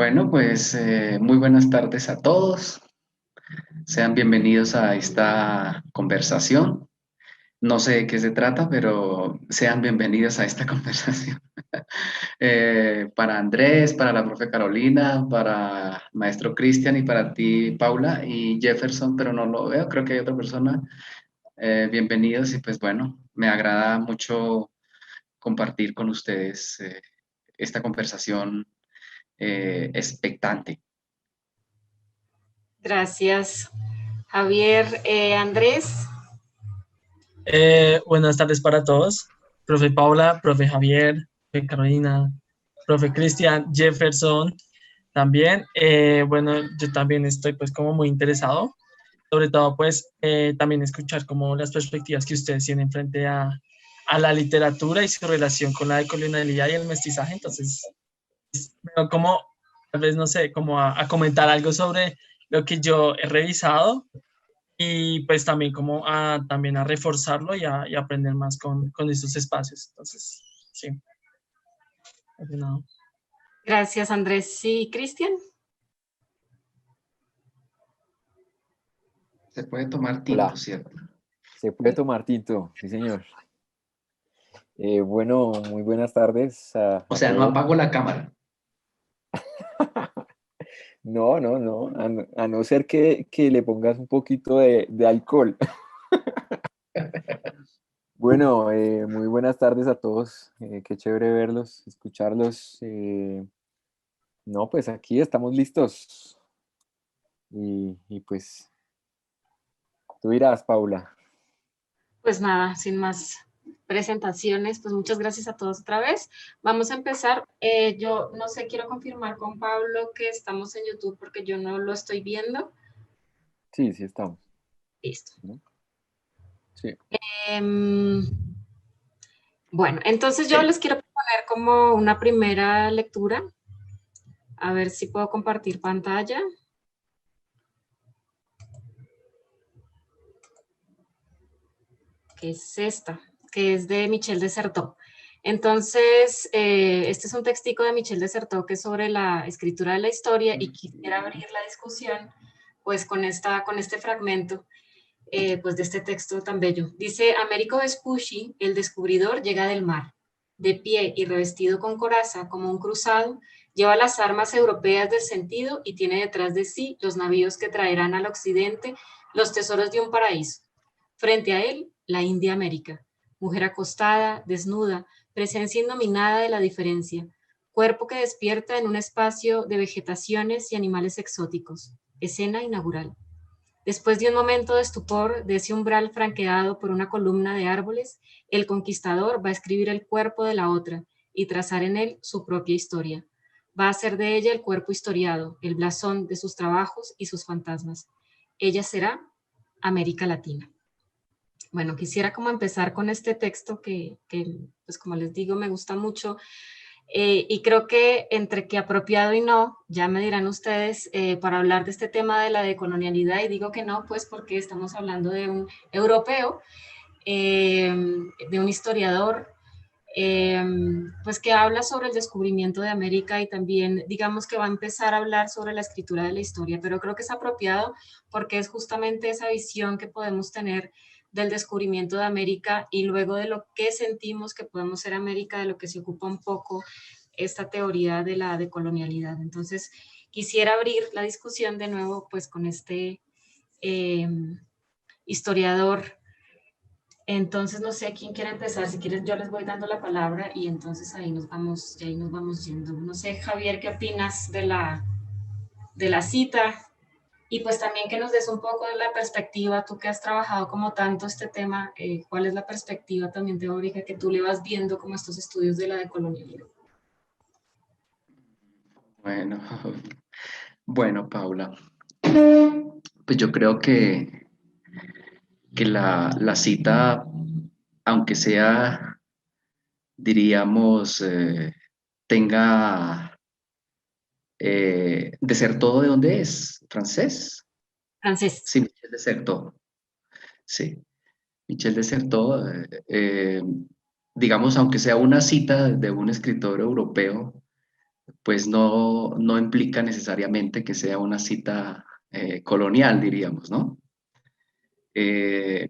Bueno, pues muy buenas tardes a todos. Sean bienvenidos a esta conversación. No sé de qué se trata, pero sean bienvenidos a esta conversación. Para Andrés, para la profe Carolina, para maestro Cristian y para ti, Paula y Jefferson, pero no lo veo, creo que hay otra persona. Bienvenidos y pues bueno, me agrada mucho compartir con ustedes esta conversación expectante. Gracias, Javier. Andrés, Buenas tardes para todos. Profe Paula, profe Javier, profe Carolina, profe Cristian, Jefferson también. Bueno, yo también estoy pues como muy interesado, sobre todo pues también escuchar como las perspectivas que ustedes tienen frente a la literatura y su relación con la decolonialidad y el mestizaje. Entonces, bueno, como tal vez no sé, como a comentar algo sobre lo que yo he revisado y pues también como también a reforzarlo y aprender más con estos espacios. Entonces, sí, no. gracias, Andrés. Sí, Cristian. Se puede tomar tinto, Hola, ¿cierto? se puede tomar tinto, sí señor. Bueno, muy buenas tardes O a sea, no todos. apago la cámara. No, no, no, a no ser que le pongas un poquito de alcohol. Bueno, muy buenas tardes a todos. Qué chévere verlos, escucharlos. No, pues aquí estamos listos. Y pues tú dirás, Paula. Pues nada, sin más presentaciones, pues muchas gracias a todos otra vez. Vamos a empezar. Yo no sé, quiero confirmar con Pablo que estamos en YouTube porque yo no lo estoy viendo. Sí, sí estamos, Listo. ¿no? Sí. Em, bueno, entonces yo les quiero proponer como una primera lectura. A ver si puedo compartir pantalla. Que es esta, que es de Michel de Certeau. Entonces, este es un textico de Michel de Certeau que es sobre la escritura de la historia y quisiera abrir la discusión pues con este fragmento pues de este texto tan bello. Dice, Américo Vespucci, el descubridor, llega del mar. De pie y revestido con coraza como un cruzado, lleva las armas europeas del sentido y tiene detrás de sí los navíos que traerán al occidente los tesoros de un paraíso. Frente a él, la India América, mujer acostada, desnuda, presencia indominada de la diferencia, cuerpo que despierta en un espacio de vegetaciones y animales exóticos, escena inaugural. Después de un momento de estupor, de ese umbral franqueado por una columna de árboles, el conquistador va a escribir el cuerpo de la otra y trazar en él su propia historia. Va a hacer de ella el cuerpo historiado, el blasón de sus trabajos y sus fantasmas. Ella será América Latina. Bueno, quisiera como empezar con este texto que pues como les digo, me gusta mucho y creo que entre que apropiado y no, ya me dirán ustedes, para hablar de este tema de la decolonialidad, y digo que no, pues porque estamos hablando de un europeo, de un historiador, pues que habla sobre el descubrimiento de América y también digamos que va a empezar a hablar sobre la escritura de la historia, pero creo que es apropiado porque es justamente esa visión que podemos tener del descubrimiento de América y luego de lo que sentimos que podemos ser América, de lo que se ocupa un poco esta teoría de la decolonialidad. Entonces, quisiera abrir la discusión de nuevo pues con este eh, historiador. Entonces, no sé quién quiere empezar. Si quieres, yo les voy dando la palabra y entonces ahí nos vamos yendo. No sé, Javier, ¿qué opinas de la cita? Y pues también que nos des un poco de la perspectiva, tú que has trabajado como tanto este tema, ¿cuál es la perspectiva también teórica que tú le vas viendo como estos estudios de la decolonialidad? Bueno, bueno, Paula. Pues yo creo que la cita, aunque sea, diríamos, tenga de ser todo de dónde es, francés. Francés. Sí, Michel de Certeau. Sí, Michel de Certeau, digamos, aunque sea una cita de un escritor europeo, pues no implica necesariamente que sea una cita colonial, diríamos, ¿no?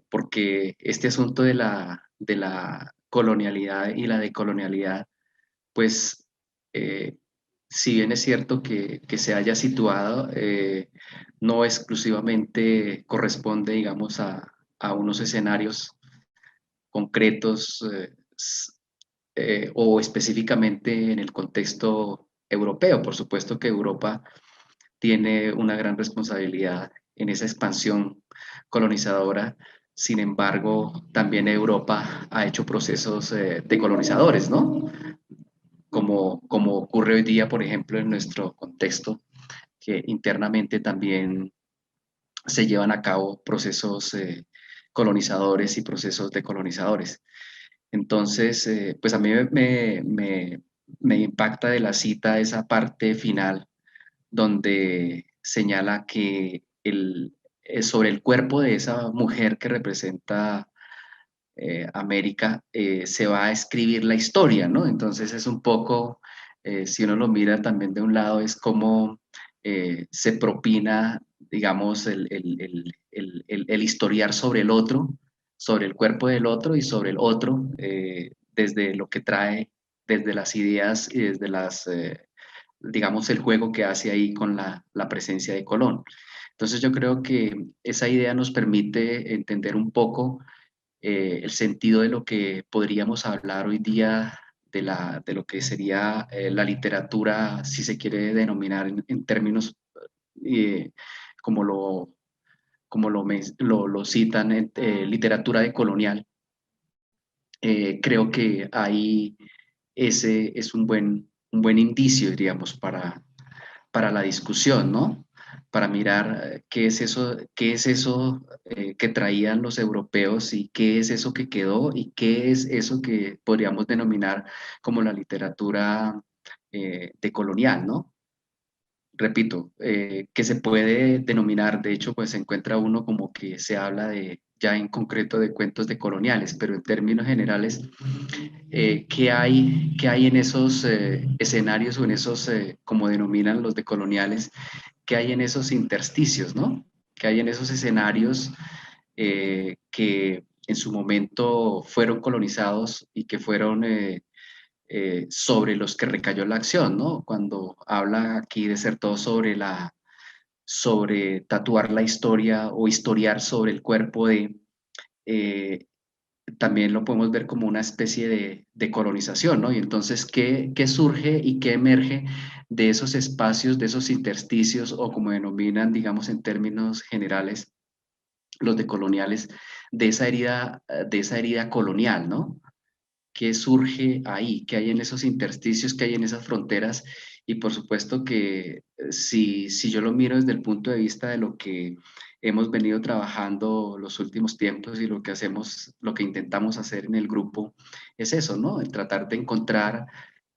Porque este asunto de la colonialidad y la decolonialidad, pues, si bien es cierto que se haya situado, no exclusivamente corresponde, digamos, a unos escenarios concretos o específicamente en el contexto europeo. Por supuesto que Europa tiene una gran responsabilidad en esa expansión colonizadora. Sin embargo, también Europa ha hecho procesos decolonizadores, ¿no? Como ocurre hoy día, por ejemplo, en nuestro contexto, que internamente también se llevan a cabo procesos colonizadores y procesos decolonizadores. Entonces, pues a mí me impacta de la cita esa parte final donde señala que sobre el cuerpo de esa mujer que representa América se va a escribir la historia, ¿no? Entonces es un poco, si uno lo mira también de un lado, es como se propina, digamos, el historiar sobre el otro, sobre el cuerpo del otro y sobre el otro, desde lo que trae, desde las ideas y desde las digamos, el juego que hace ahí con la presencia de Colón. Entonces yo creo que esa idea nos permite entender un poco el sentido de lo que podríamos hablar hoy día de lo que sería la literatura, si se quiere denominar en términos eh, como lo citan, literatura decolonial. Creo que ahí ese es un buen indicio, diríamos, para la discusión, ¿no? Para mirar qué es eso que traían los europeos y qué es eso que quedó y qué es eso que podríamos denominar como la literatura decolonial, ¿no? Repito, que se puede denominar, de hecho, pues se encuentra uno como que se habla de, ya en concreto de cuentos decoloniales, pero en términos generales, qué hay en esos escenarios o en esos, como denominan los decoloniales, qué hay en esos intersticios, ¿no? ¿Qué hay en esos escenarios que en su momento fueron colonizados y que fueron sobre los que recayó la acción, ¿no? Cuando habla aquí de ser todo sobre tatuar la historia o historiar sobre el cuerpo de, eh, también lo podemos ver como una especie de colonización, ¿no? Y entonces, ¿qué surge y qué emerge de esos espacios, de esos intersticios, o como denominan, digamos, en términos generales, los decoloniales, de esa herida colonial, ¿no? ¿Qué surge ahí? ¿Qué hay en esos intersticios? ¿Qué hay en esas fronteras? Y por supuesto que si yo lo miro desde el punto de vista de lo que hemos venido trabajando los últimos tiempos y lo que hacemos, lo que intentamos hacer en el grupo, es eso, ¿no? El tratar de encontrar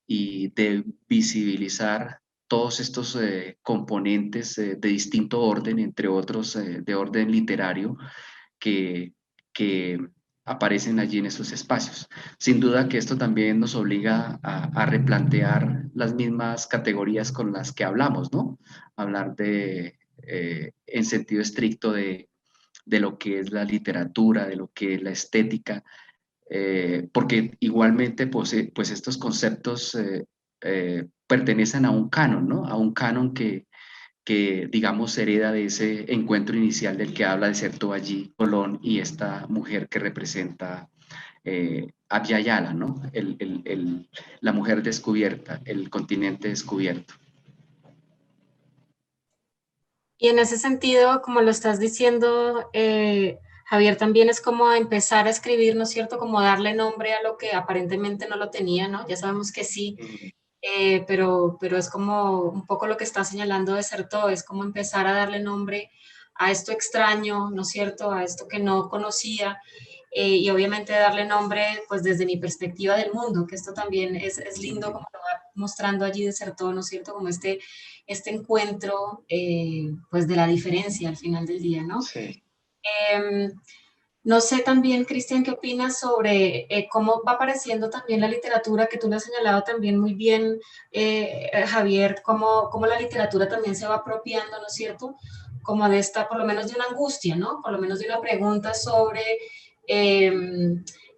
y de visibilizar todos estos componentes de distinto orden, entre otros de orden literario, que, que aparecen allí en esos espacios. Sin duda que esto también nos obliga a replantear las mismas categorías con las que hablamos, ¿no? Hablar en sentido estricto de lo que es la literatura, de lo que es la estética, porque igualmente pues estos conceptos pertenecen a un canon, ¿no? A un canon que digamos hereda de ese encuentro inicial del que habla de cierto allí Colón y esta mujer que representa Abya Yala, ¿no? La mujer descubierta, el continente descubierto. Y en ese sentido, como lo estás diciendo, Javier, también es como empezar a escribir, ¿no es cierto? Como darle nombre a lo que aparentemente no lo tenía, ¿no? Ya sabemos que sí, pero es como un poco lo que está señalando Desertó, es como empezar a darle nombre a esto extraño, ¿no es cierto? A esto que no conocía, y obviamente darle nombre, pues desde mi perspectiva del mundo, que esto también es lindo como lo va mostrando allí Desertó, ¿no es cierto? Como este encuentro, pues de la diferencia al final del día, ¿no? Sí. Eh, No sé también, Cristian, ¿qué opinas sobre cómo va apareciendo también la literatura, que tú lo has señalado también muy bien, Javier, cómo la literatura también se va apropiando, ¿no es cierto? Como de esta, por lo menos de una angustia, ¿no? Por lo menos de una pregunta sobre, eh,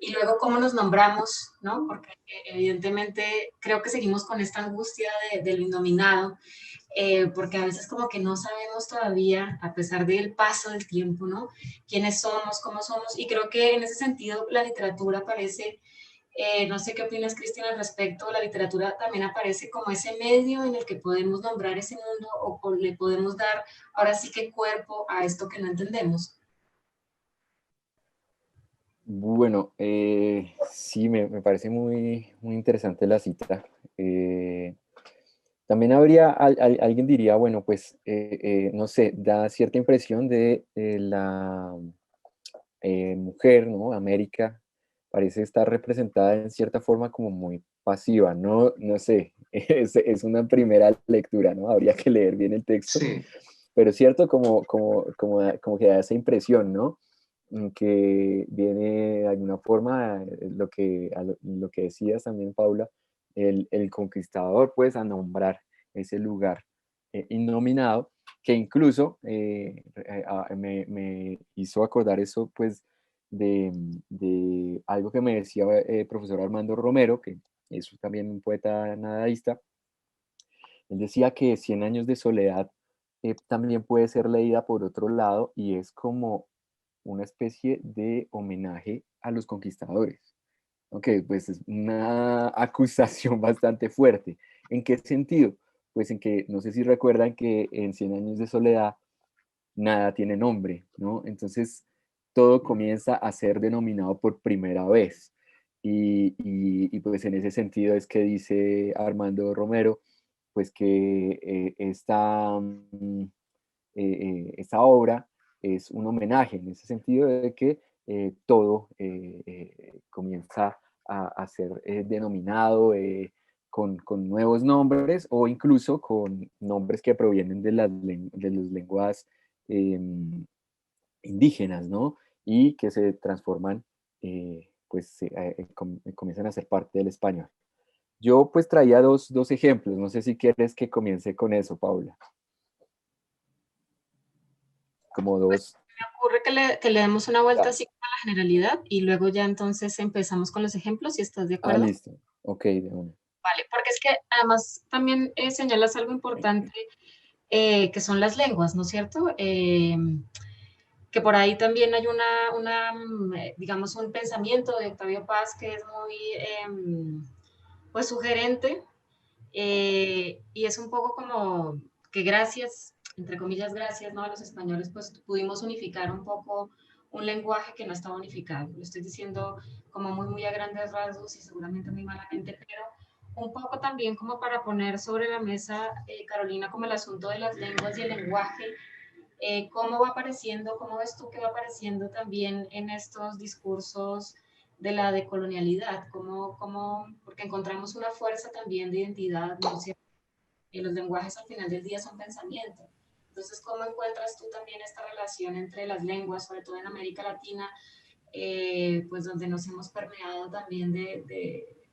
y luego cómo nos nombramos, ¿no? Porque evidentemente creo que seguimos con esta angustia de lo indominado, porque a veces como que no sabemos todavía, a pesar del paso del tiempo, ¿no? Quiénes somos, cómo somos, y creo que en ese sentido la literatura parece, no sé qué opinas, Cristian, al respecto, la literatura también aparece como ese medio en el que podemos nombrar ese mundo o le podemos dar ahora sí que cuerpo a esto que no entendemos. Bueno, sí, me parece muy interesante la cita. También habría, alguien diría, bueno, pues, no sé, da cierta impresión de la mujer, ¿no? América parece estar representada en cierta forma como muy pasiva, no, no sé, es una primera lectura, ¿no? Habría que leer bien el texto, Sí, pero es cierto como que da esa impresión, ¿no? Que viene de alguna forma, lo que decías también, Paula, el conquistador, pues, a nombrar ese lugar innominado, que incluso me hizo acordar eso, pues, de algo que me decía el profesor Armando Romero, que es también un poeta nadaísta. Él decía que Cien años de soledad también puede ser leída por otro lado y es como una especie de homenaje a los conquistadores. Ok, pues es una acusación bastante fuerte. ¿En qué sentido? Pues en que, no sé si recuerdan que en Cien años de soledad nada tiene nombre, ¿no? Entonces todo comienza a ser denominado por primera vez. Pues en ese sentido es que dice Armando Romero, pues que esta obra es un homenaje en ese sentido de que todo comienza a ser denominado con nuevos nombres o incluso con nombres que provienen de las lenguas indígenas, ¿no? Y que se transforman, comienzan a ser parte del español. Yo pues traía dos ejemplos, no sé si quieres que comience con eso, Paula. Como dos. Ocurre que le demos una vuelta Ya. así como a la generalidad y luego ya entonces empezamos con los ejemplos, si estás de Ah, acuerdo. listo. Ok, de una. Vale, porque es que además también señalas algo importante, que son las lenguas, ¿no es cierto? Que por ahí también hay digamos, un pensamiento de Octavio Paz que es muy, pues, sugerente, y es un poco como que gracias, entre comillas, gracias, ¿no? A los españoles, pues pudimos unificar un poco un lenguaje que no estaba unificado. Lo estoy diciendo como muy a grandes rasgos y seguramente muy malamente, pero un poco también como para poner sobre la mesa, Carolina, como el asunto de las lenguas y el lenguaje, cómo va apareciendo, cómo ves tú que va apareciendo también en estos discursos de la decolonialidad, porque encontramos una fuerza también de identidad, ¿no es cierto? Y los lenguajes al final del día son pensamiento. Entonces, ¿cómo encuentras tú también esta relación entre las lenguas, sobre todo en América Latina, pues donde nos hemos permeado también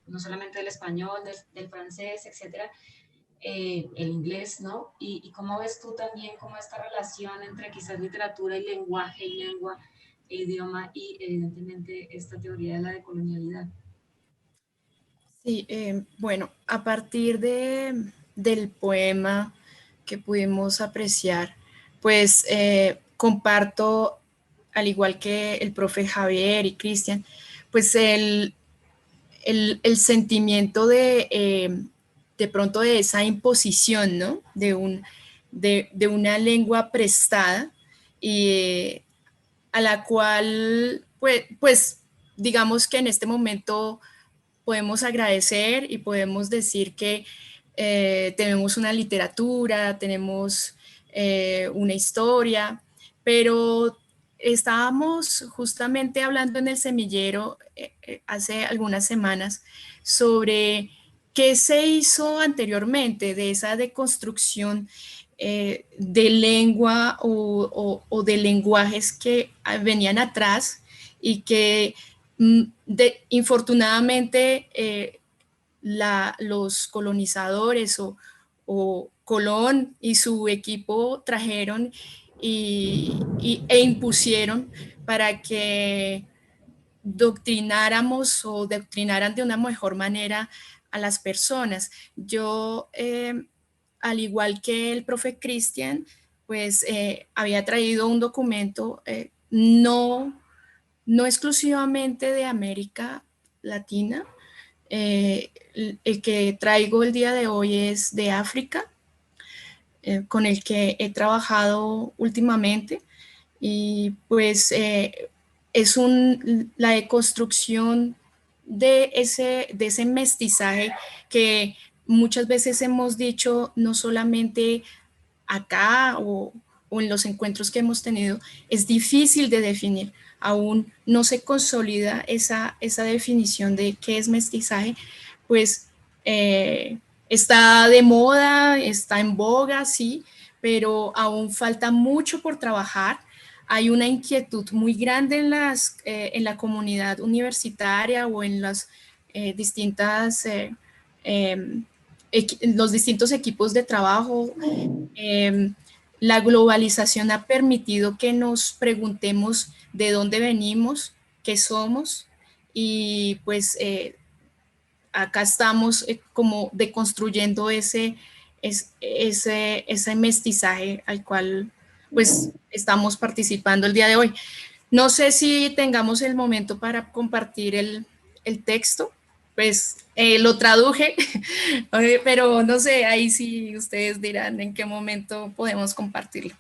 no solamente del español, del francés, etcétera, el inglés, ¿no? Y cómo ves tú también cómo esta relación entre quizás literatura y lenguaje y lengua e idioma y evidentemente esta teoría de la decolonialidad. Sí, bueno, a partir del poema que pudimos apreciar, pues comparto, al igual que el profe Javier y Cristian, pues el sentimiento de pronto de esa imposición, ¿no? De una lengua prestada y a la cual, pues, digamos que en este momento podemos agradecer y podemos decir que tenemos una literatura, tenemos una historia, pero estábamos justamente hablando en el semillero hace algunas semanas sobre qué se hizo anteriormente de esa deconstrucción de lengua o de lenguajes que venían atrás y que infortunadamente los colonizadores o Colón y su equipo trajeron e impusieron para que doctrináramos o doctrinaran de una mejor manera a las personas. Yo, al igual que el profe Cristian, pues había traído un documento no exclusivamente de América Latina. El que traigo el día de hoy es de África, con el que he trabajado últimamente, y pues es la deconstrucción de ese mestizaje que muchas veces hemos dicho, no solamente acá o en los encuentros que hemos tenido, es difícil de definir. Aún no se consolida esa definición de qué es mestizaje, pues está de moda, está en boga, sí, pero aún falta mucho por trabajar. Hay una inquietud muy grande en la comunidad universitaria o en las distintas los distintos equipos de trabajo. La globalización ha permitido que nos preguntemos de dónde venimos, qué somos, y pues acá estamos como deconstruyendo ese mestizaje al cual pues estamos participando el día de hoy. No sé si tengamos el momento para compartir el texto, pues lo traduje, pero no sé, ahí sí ustedes dirán en qué momento podemos compartirlo.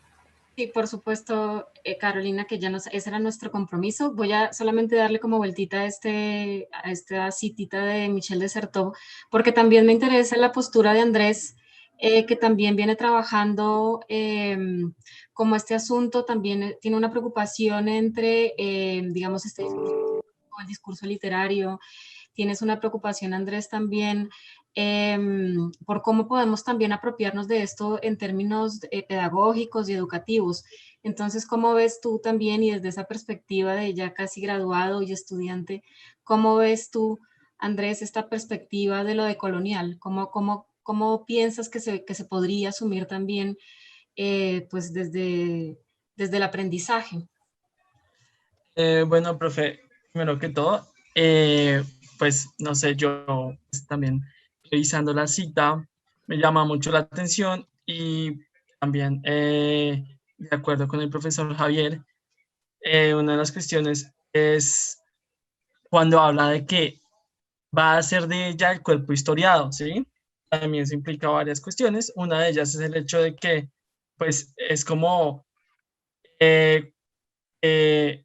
Sí, por supuesto, Carolina, que ese era nuestro compromiso. Voy a solamente darle como vueltita a esta citita de Michel de Certeau, porque también me interesa la postura de Andrés, que también viene trabajando como este asunto, también tiene una preocupación entre, digamos, el discurso literario. Tienes una preocupación, Andrés, también por cómo podemos también apropiarnos de esto en términos pedagógicos y educativos. Entonces, ¿cómo ves tú también, y desde esa perspectiva de ya casi graduado y estudiante, cómo ves tú, Andrés, esta perspectiva de lo decolonial? ¿Cómo piensas que se podría asumir también pues desde el aprendizaje? Bueno, profe, primero que todo, pues no sé, yo pues, también revisando la cita me llama mucho la atención y también de acuerdo con el profesor Javier, una de las cuestiones es cuando habla de que va a ser de ella el cuerpo historiado, ¿sí? También eso implica varias cuestiones. Una de ellas es el hecho de que, pues, es como eh,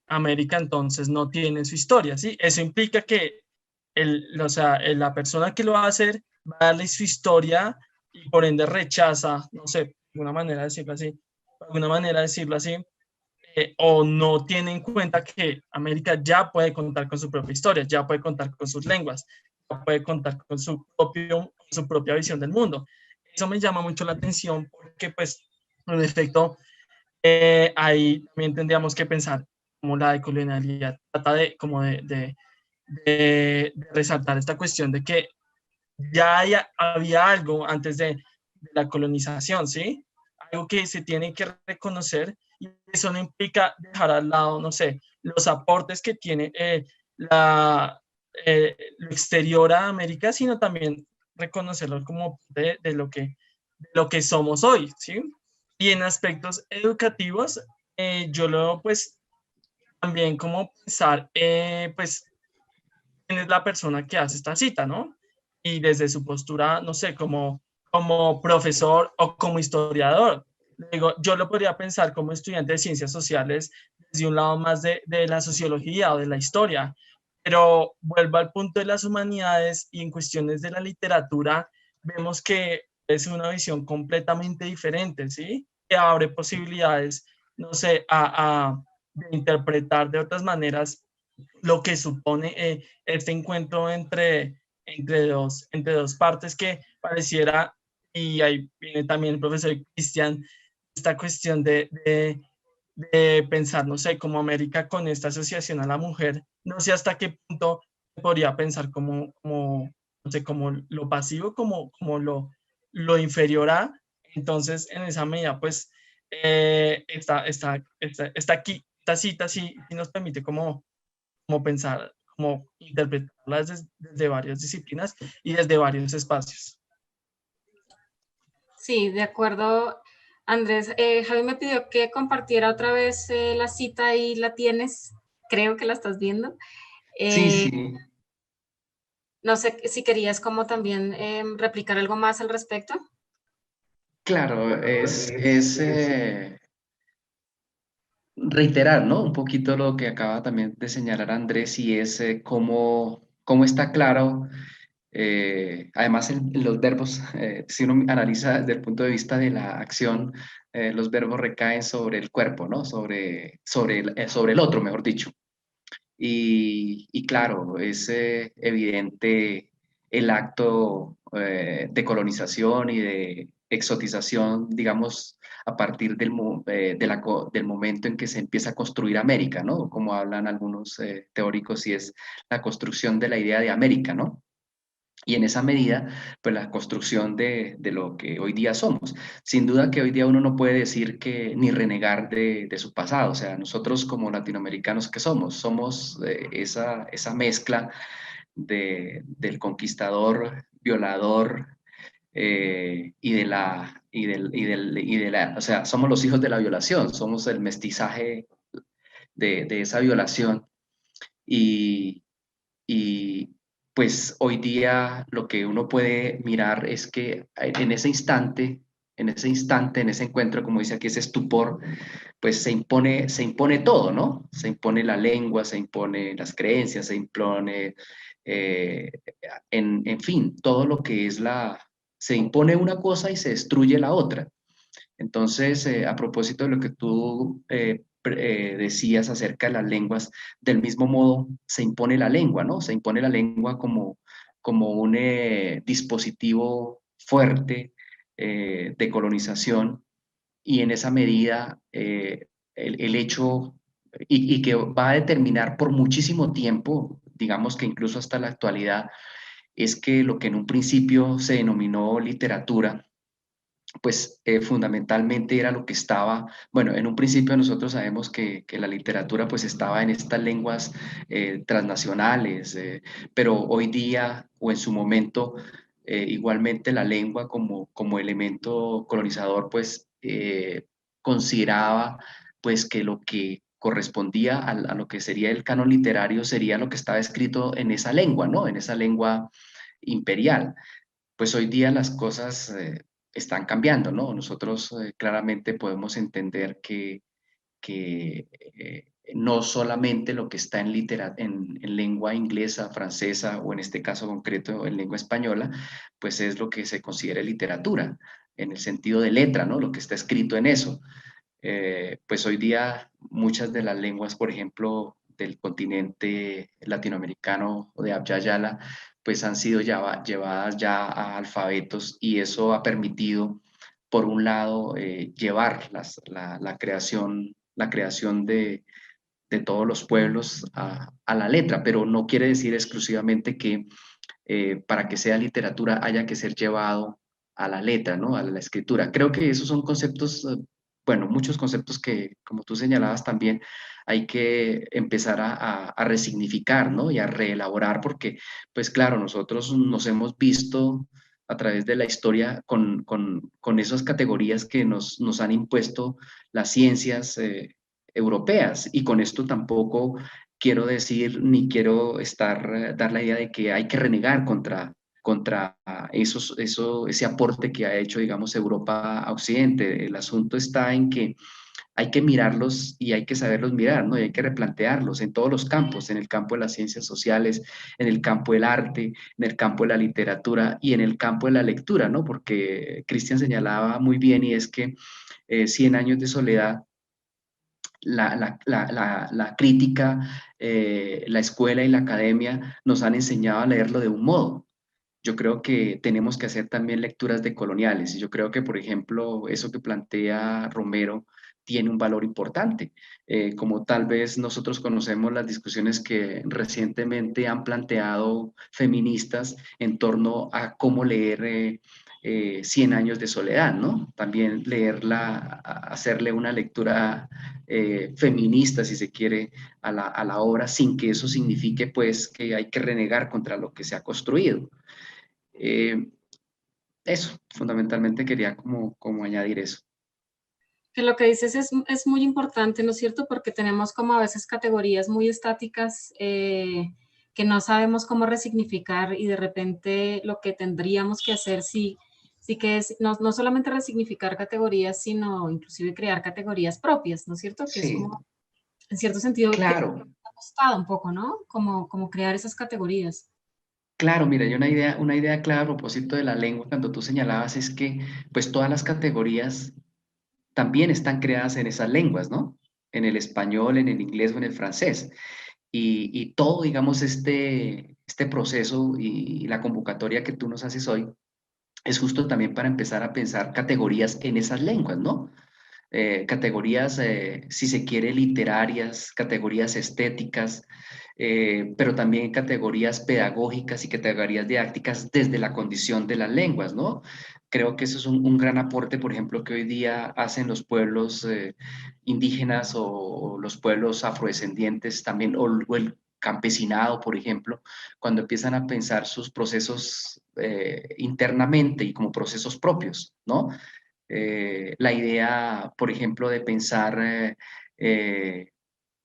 América entonces no tiene su historia, ¿sí? Eso implica que la persona que lo va a hacer va a darle su historia y por ende rechaza, no sé, de alguna manera decirlo así, o no tiene en cuenta que América ya puede contar con su propia historia, ya puede contar con sus lenguas, ya puede contar con su propia visión del mundo. Eso me llama mucho la atención porque, pues, en efecto, ahí también tendríamos que pensar como la decolonialidad trata de resaltar esta cuestión de que ya había algo antes de la colonización, ¿sí? Algo que se tiene que reconocer y eso no implica dejar al lado, no sé, los aportes que tiene lo exterior a América, sino también reconocerlo como de lo que somos hoy, ¿sí? Y en aspectos educativos, yo lo pues también como pensar, pues, quién es la persona que hace esta cita, ¿no? Y desde su postura, no sé, como profesor o como historiador. Digo, yo lo podría pensar como estudiante de ciencias sociales desde un lado más de la sociología o de la historia, pero vuelvo al punto de las humanidades y en cuestiones de la literatura, vemos que es una visión completamente diferente, ¿sí? Que abre posibilidades, no sé, de interpretar de otras maneras lo que supone este encuentro entre dos partes que pareciera, y ahí viene también el profesor Cristian, esta cuestión de de pensar, no sé, como América con esta asociación a la mujer, no sé hasta qué punto podría pensar no sé, como lo pasivo, como lo inferior a. Entonces, en esa medida, pues, está aquí, esta cita sí nos permite como pensar, como interpretarlas desde varias disciplinas y desde varios espacios. Sí, de acuerdo, Andrés. Javi me pidió que compartiera otra vez la cita y la tienes, creo que la estás viendo. Sí, Eh, sí, no sé si querías como también replicar algo más al respecto. claro, reiterar, ¿no? Un poquito lo que acaba también de señalar Andrés y es cómo está claro, además en los verbos, si uno analiza desde el punto de vista de la acción, los verbos recaen sobre el cuerpo, ¿no? Sobre el otro, mejor dicho. Y claro, es evidente el acto de colonización y de exotización, digamos, a partir del momento en que se empieza a construir América, ¿no? Como hablan algunos teóricos, y es la construcción de la idea de América, ¿no? Y en esa medida, pues la construcción de lo que hoy día somos. Sin duda que hoy día uno no puede decir que ni renegar de su pasado. O sea, nosotros como latinoamericanos, ¿qué somos? Somos esa mezcla del conquistador, violador, o sea, somos los hijos de la violación, somos el mestizaje de esa violación. Y, y pues hoy día lo que uno puede mirar es que en ese encuentro, como dice aquí, ese estupor, pues se impone todo, ¿no? Se impone la lengua, se impone las creencias, se impone, eh, en fin, todo lo que es se impone una cosa y se destruye la otra. Entonces, a propósito de lo que tú decías acerca de las lenguas, del mismo modo se impone la lengua, ¿no? Se impone la lengua como un dispositivo fuerte de colonización, y en esa medida el hecho, y que va a determinar por muchísimo tiempo, digamos que incluso hasta la actualidad, es que lo que en un principio se denominó literatura, pues fundamentalmente era lo que estaba, bueno, en un principio nosotros sabemos que la literatura pues estaba en estas lenguas transnacionales, pero hoy día o en su momento igualmente la lengua como elemento colonizador pues consideraba pues que lo que correspondía a lo que sería el canon literario sería lo que estaba escrito en esa lengua, ¿no? En esa lengua imperial. Pues hoy día las cosas están cambiando, ¿no? Nosotros claramente podemos entender que no solamente lo que está en lengua inglesa, francesa o en este caso concreto en lengua española, pues es lo que se considera literatura, en el sentido de letra, ¿no? Lo que está escrito en eso. Pues hoy día muchas de las lenguas, por ejemplo, del continente latinoamericano o de Abya Yala, pues han sido llevadas ya a alfabetos, y eso ha permitido, por un lado, llevar la creación de todos los pueblos a la letra, pero no quiere decir exclusivamente que para que sea literatura haya que ser llevado a la letra, ¿no? A la escritura. Creo que esos son conceptos, bueno, muchos conceptos que, como tú señalabas también, hay que empezar a resignificar, ¿no? Y a reelaborar, porque, pues claro, nosotros nos hemos visto a través de la historia con esas categorías que nos han impuesto las ciencias europeas, y con esto tampoco quiero decir ni quiero dar la idea de que hay que renegar contra ese aporte que ha hecho, digamos, Europa a Occidente. El asunto está en que hay que mirarlos y hay que saberlos mirar, ¿no? Y hay que replantearlos en todos los campos, en el campo de las ciencias sociales, en el campo del arte, en el campo de la literatura y en el campo de la lectura, ¿no? Porque Cristian señalaba muy bien, y es que 100 años de soledad, la crítica, la escuela y la academia nos han enseñado a leerlo de un modo. Yo creo que tenemos que hacer también lecturas decoloniales. Y yo creo que, por ejemplo, eso que plantea Romero tiene un valor importante, como tal vez nosotros conocemos las discusiones que recientemente han planteado feministas en torno a cómo leer 100 años de soledad, ¿no? También leerla, hacerle una lectura feminista, si se quiere, a la obra, sin que eso signifique, pues, que hay que renegar contra lo que se ha construido. Eso, fundamentalmente quería como añadir eso. Que lo que dices es muy importante, ¿no es cierto? Porque tenemos como a veces categorías muy estáticas que no sabemos cómo resignificar y de repente lo que tendríamos que hacer sí que es no solamente resignificar categorías, sino inclusive crear categorías propias, ¿no es cierto? Que es Sí, como, en cierto sentido, que claro, ha costado un poco, ¿no? Como crear esas categorías. claro, mira, hay una idea clara a propósito de la lengua, cuando tú señalabas, es que pues todas las categorías también están creadas en esas lenguas, ¿no? En el español, en el inglés o en el francés. Y todo, digamos, este proceso y la convocatoria que tú nos haces hoy es justo también para empezar a pensar categorías en esas lenguas, ¿no? Categorías, si se quiere, literarias, categorías estéticas, pero también categorías pedagógicas y categorías didácticas desde la condición de las lenguas, ¿no? Creo que eso es un gran aporte, por ejemplo, que hoy día hacen los pueblos indígenas o los pueblos afrodescendientes también, o el campesinado, por ejemplo, cuando empiezan a pensar sus procesos internamente y como procesos propios, ¿no? La idea, por ejemplo, de pensar eh,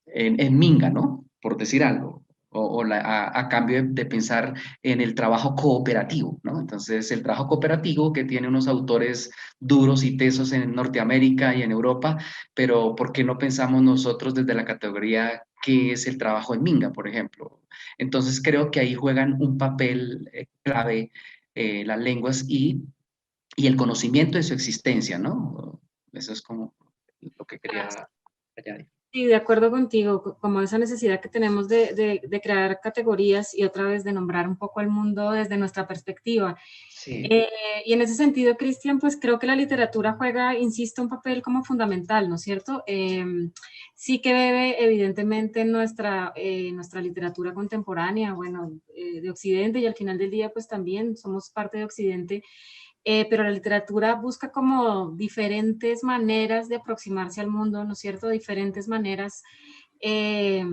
en Minga, ¿no? Por decir algo, a cambio de pensar en el trabajo cooperativo, ¿no? Entonces, el trabajo cooperativo que tiene unos autores duros y tesos en Norteamérica y en Europa, pero ¿por qué no pensamos nosotros desde la categoría qué es el trabajo en Minga, por ejemplo? Entonces, creo que ahí juegan un papel clave las lenguas y el conocimiento de su existencia, ¿no? Eso es como lo que quería añadir. Sí, de acuerdo contigo, como esa necesidad que tenemos de crear categorías y otra vez de nombrar un poco el mundo desde nuestra perspectiva. Sí, Y en ese sentido, Cristian, pues creo que la literatura juega, insisto, un papel como fundamental, ¿no es cierto? Sí que bebe evidentemente nuestra literatura contemporánea, bueno, de Occidente y al final del día pues también somos parte de Occidente, pero la literatura busca como diferentes maneras de aproximarse al mundo, ¿no es cierto? Diferentes maneras, eh,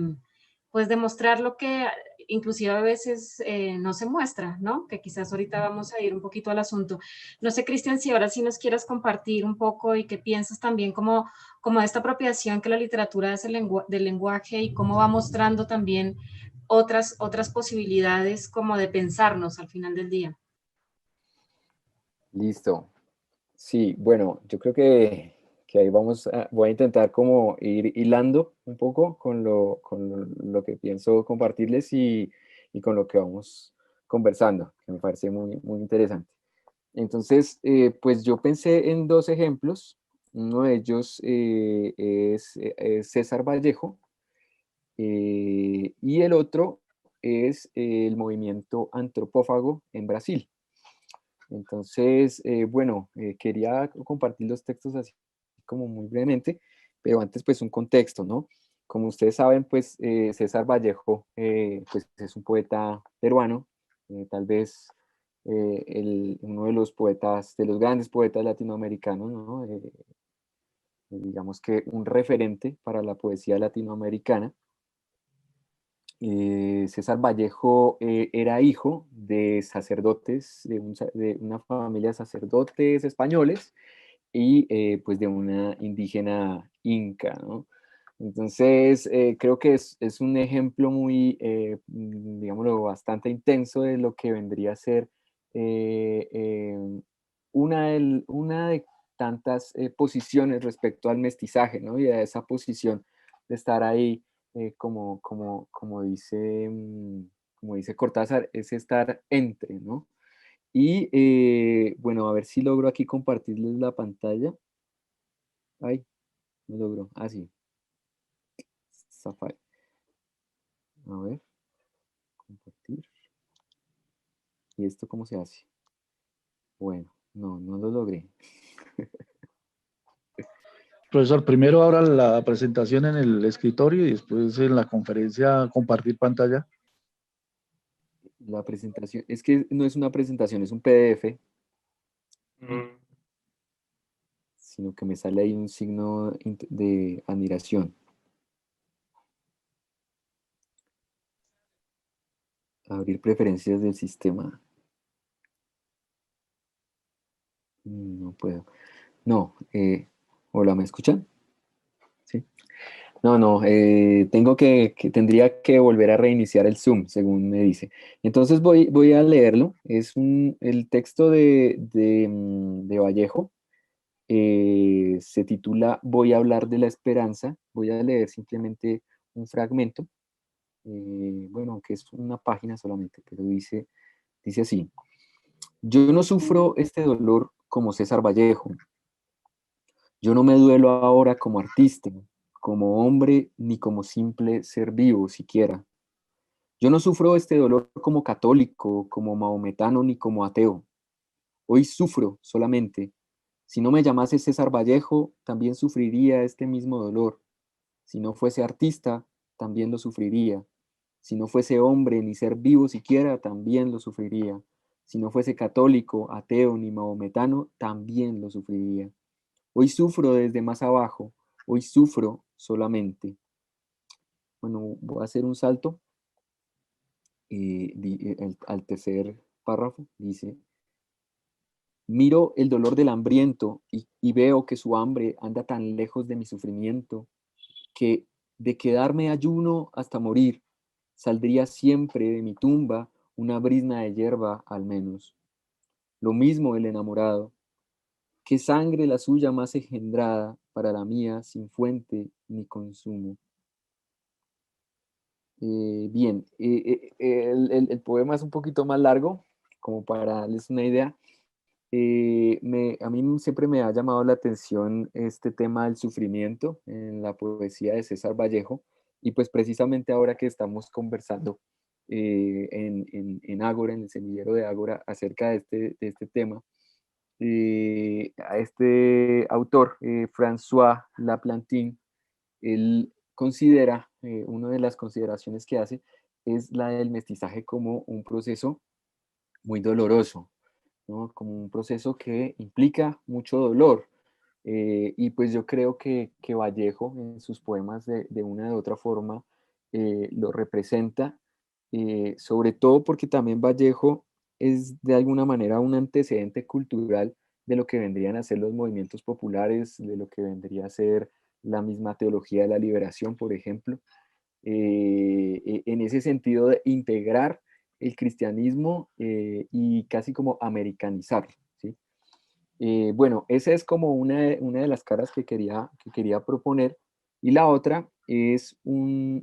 pues de mostrar lo que inclusive a veces no se muestra, ¿no? Que quizás ahorita vamos a ir un poquito al asunto. No sé, Cristian, si ahora sí nos quieras compartir un poco y qué piensas también como esta apropiación que la literatura hace del lenguaje y cómo va mostrando también otras posibilidades como de pensarnos al final del día. Listo. Sí, bueno, yo creo que ahí voy a intentar como ir hilando un poco con lo que pienso compartirles y con lo que vamos conversando, que me parece muy, muy interesante. Entonces, pues yo pensé en dos ejemplos. Uno de ellos es César Vallejo, y el otro es el movimiento antropófago en Brasil. Entonces, bueno, quería compartir los textos así como muy brevemente, pero antes pues un contexto, ¿no? Como ustedes saben, pues César Vallejo pues, es un poeta peruano, tal vez uno de los poetas, de los grandes poetas latinoamericanos, ¿no? Digamos que un referente para la poesía latinoamericana. César Vallejo era hijo de sacerdotes, de una familia de sacerdotes españoles y pues de una indígena inca, ¿no? Entonces, creo que es un ejemplo muy, digámoslo, bastante intenso de lo que vendría a ser eh, eh, una de tantas posiciones respecto al mestizaje, ¿no? Y a esa posición de estar ahí, como dice Cortázar, es estar entre, ¿no? Y bueno, a ver si logro aquí compartirles la pantalla. Ay, no logro. Ah, sí. Safari. A ver, compartir. ¿Y esto cómo se hace? Bueno, no lo logré. Profesor, primero ahora la presentación en el escritorio y después en la conferencia compartir pantalla. La presentación, es que no es una presentación, es un PDF, sino que me sale ahí un signo de admiración. Abrir preferencias del sistema. No puedo. No, hola, ¿me escuchan? Sí. No, tendría que volver a reiniciar el Zoom, según me dice. Entonces voy a leerlo. Es el texto de Vallejo. Se titula Voy a hablar de la esperanza. Voy a leer simplemente un fragmento. Bueno, aunque es una página solamente, pero dice así. Yo no sufro este dolor como César Vallejo. Yo no me duelo ahora como artista, como hombre, ni como simple ser vivo siquiera. Yo no sufro este dolor como católico, como maometano, ni como ateo. Hoy sufro solamente. Si no me llamase César Vallejo, también sufriría este mismo dolor. Si no fuese artista, también lo sufriría. Si no fuese hombre, ni ser vivo siquiera, también lo sufriría. Si no fuese católico, ateo, ni maometano, también lo sufriría. Hoy sufro desde más abajo, hoy sufro solamente. Bueno, voy a hacer un salto al tercer párrafo. Dice, miro el dolor del hambriento y veo que su hambre anda tan lejos de mi sufrimiento que de quedarme ayuno hasta morir, saldría siempre de mi tumba una brizna de hierba al menos. Lo mismo el enamorado, que sangre la suya más engendrada para la mía sin fuente ni consumo. Bien, el poema es un poquito más largo, como para darles una idea. A mí siempre me ha llamado la atención este tema del sufrimiento en la poesía de César Vallejo, y pues precisamente ahora que estamos conversando en Ágora, en el semillero de Ágora, acerca de este tema, a este autor, François Laplantin, él considera, una de las consideraciones que hace es la del mestizaje como un proceso muy doloroso, ¿no? Como un proceso que implica mucho dolor. Y pues yo creo que Vallejo en sus poemas de una u otra forma lo representa, sobre todo porque también Vallejo es de alguna manera un antecedente cultural de lo que vendrían a ser los movimientos populares, de lo que vendría a ser la misma teología de la liberación, por ejemplo, en ese sentido de integrar el cristianismo y casi como americanizarlo, ¿sí? Bueno, esa es como una de las caras que quería proponer, y la otra es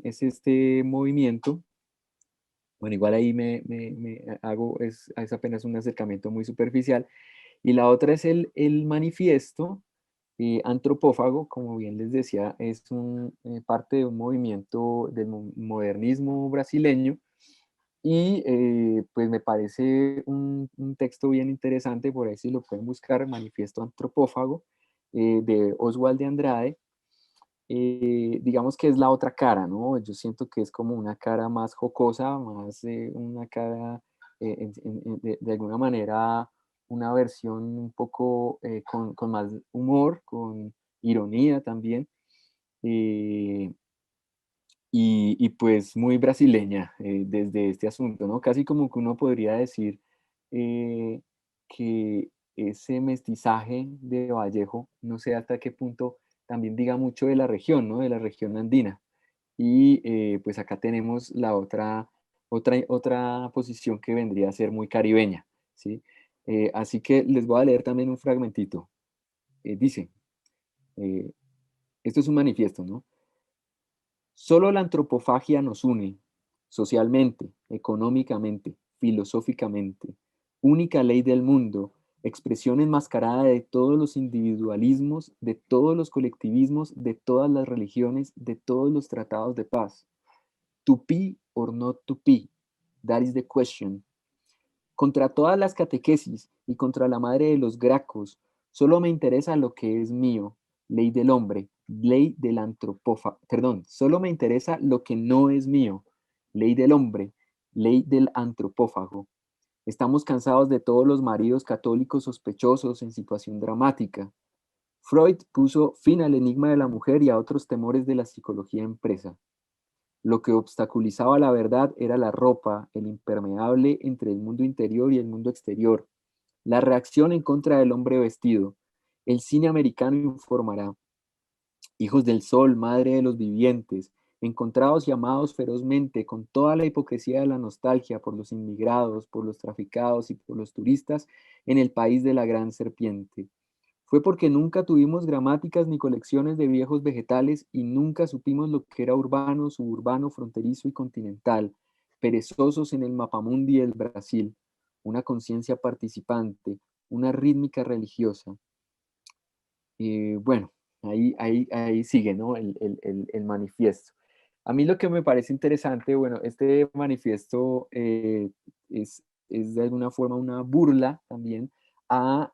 este movimiento. Bueno, igual ahí me hago, es apenas un acercamiento muy superficial, y la otra es el manifiesto antropófago. Como bien les decía, es parte de un movimiento del modernismo brasileño, y pues me parece un texto bien interesante, por ahí si lo pueden buscar, Manifiesto Antropófago, de Oswald de Andrade. Digamos que es la otra cara, ¿no? Yo siento que es como una cara más jocosa, más una cara, de alguna manera, una versión un poco con más humor, con ironía también. eh, pues muy brasileña desde este asunto, ¿no? Casi como que uno podría decir eh, que ese mestizaje de Vallejo, no sé hasta qué punto también diga mucho de la región, ¿no? De la región andina. Y pues acá tenemos la otra posición que vendría a ser muy caribeña, ¿sí? Así que les voy a leer también un fragmentito. Dice, eh, esto es un manifiesto, ¿no? Solo la antropofagia nos une, socialmente, económicamente, filosóficamente. Única ley del mundo, expresión enmascarada de todos los individualismos, de todos los colectivismos, de todas las religiones, de todos los tratados de paz. To be or not to be, that is the question. Contra todas las catequesis y contra la madre de los gracos, solo me interesa lo que es mío, ley del hombre, ley del antropófago, perdón, solo me interesa lo que no es mío, ley del hombre, ley del antropófago. Estamos cansados de todos los maridos católicos sospechosos en situación dramática. Freud puso fin al enigma de la mujer y a otros temores de la psicología empresa. Lo que obstaculizaba la verdad era la ropa, el impermeable entre el mundo interior y el mundo exterior, la reacción en contra del hombre vestido. El cine americano informará. Hijos del sol, madre de los vivientes, encontrados y amados ferozmente con toda la hipocresía de la nostalgia por los inmigrados, por los traficados y por los turistas en el país de la gran serpiente. Fue porque nunca tuvimos gramáticas ni colecciones de viejos vegetales y nunca supimos lo que era urbano, suburbano, fronterizo y continental, perezosos en el mapamundi del Brasil, una conciencia participante, una rítmica religiosa. Bueno, ahí sigue, ¿no? El manifiesto. A mí lo que me parece interesante, bueno, este manifiesto es de alguna forma una burla también a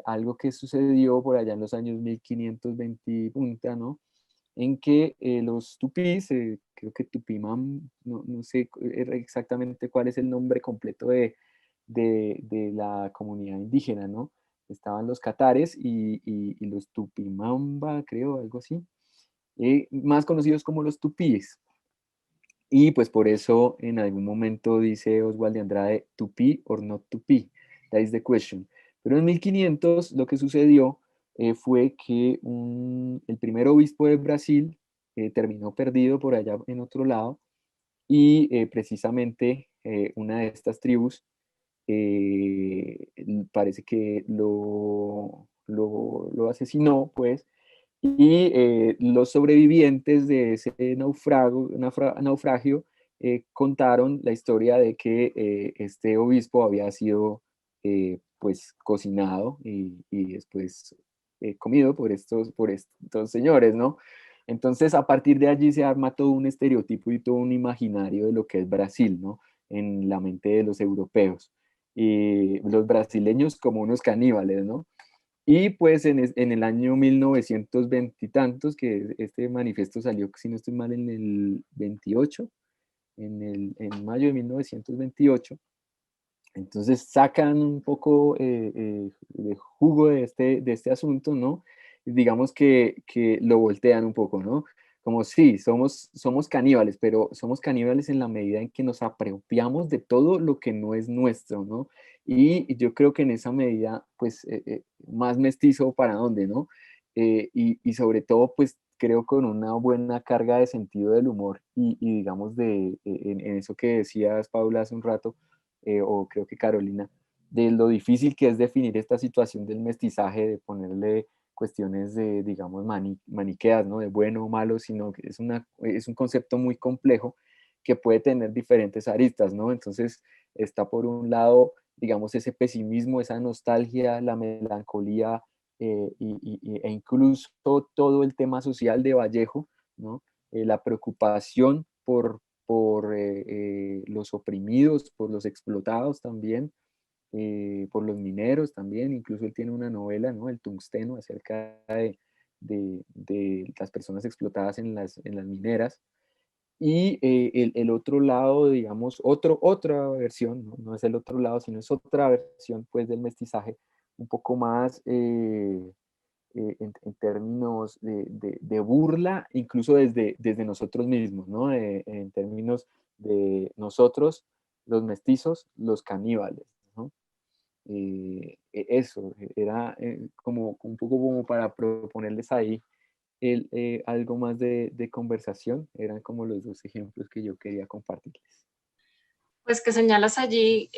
algo que sucedió por allá en los años 1520 punta, ¿no? En que los tupís, creo que Tupimam, no sé exactamente cuál es el nombre completo de la comunidad indígena, ¿no? Estaban los catares y los Tupimamba, creo, algo así, más conocidos como los tupíes. Y pues por eso en algún momento dice Oswald de Andrade, tupí or not tupí, that is the question. Pero en 1500 lo que sucedió fue que el primer obispo de Brasil terminó perdido por allá en otro lado y precisamente una de estas tribus parece que lo asesinó, pues, y los sobrevivientes de ese naufragio contaron la historia de que este obispo había sido pues cocinado y después comido por estos señores, ¿no? Entonces a partir de allí se arma todo un estereotipo y todo un imaginario de lo que es Brasil, ¿no? En la mente de los europeos. Y los brasileños como unos caníbales, ¿no? Y pues en el año 1920 y tantos, que este manifiesto salió, si no estoy mal, en el 28, en mayo de 1928, entonces sacan un poco de jugo de este asunto, ¿no? Digamos que lo voltean un poco, ¿no? Como sí, somos caníbales, pero somos caníbales en la medida en que nos apropiamos de todo lo que no es nuestro, ¿no? Y yo creo que en esa medida, pues, más mestizo para dónde, ¿no? Y sobre todo, pues, creo con una buena carga de sentido del humor y digamos, en eso que decías, Paula, hace un rato, o creo que Carolina, de lo difícil que es definir esta situación del mestizaje, de ponerle cuestiones de, digamos, maniqueas, ¿no? De bueno o malo, sino que es un concepto muy complejo que puede tener diferentes aristas, ¿no? Entonces está por un lado, digamos, ese pesimismo, esa nostalgia, la melancolía e incluso todo el tema social de Vallejo, ¿no? La preocupación por los oprimidos, por los explotados también, por los mineros también, incluso él tiene una novela, ¿no? El tungsteno, acerca de las personas explotadas en las mineras. Y el otro lado, digamos, otra versión, ¿no? No es el otro lado, sino es otra versión, pues, del mestizaje, un poco más en términos de burla, incluso desde nosotros mismos, ¿no? En términos de los mestizos, los caníbales, ¿no? Eso, era como un poco como para proponerles ahí algo más de conversación, eran como los dos ejemplos que yo quería compartirles. Pues que señalas allí,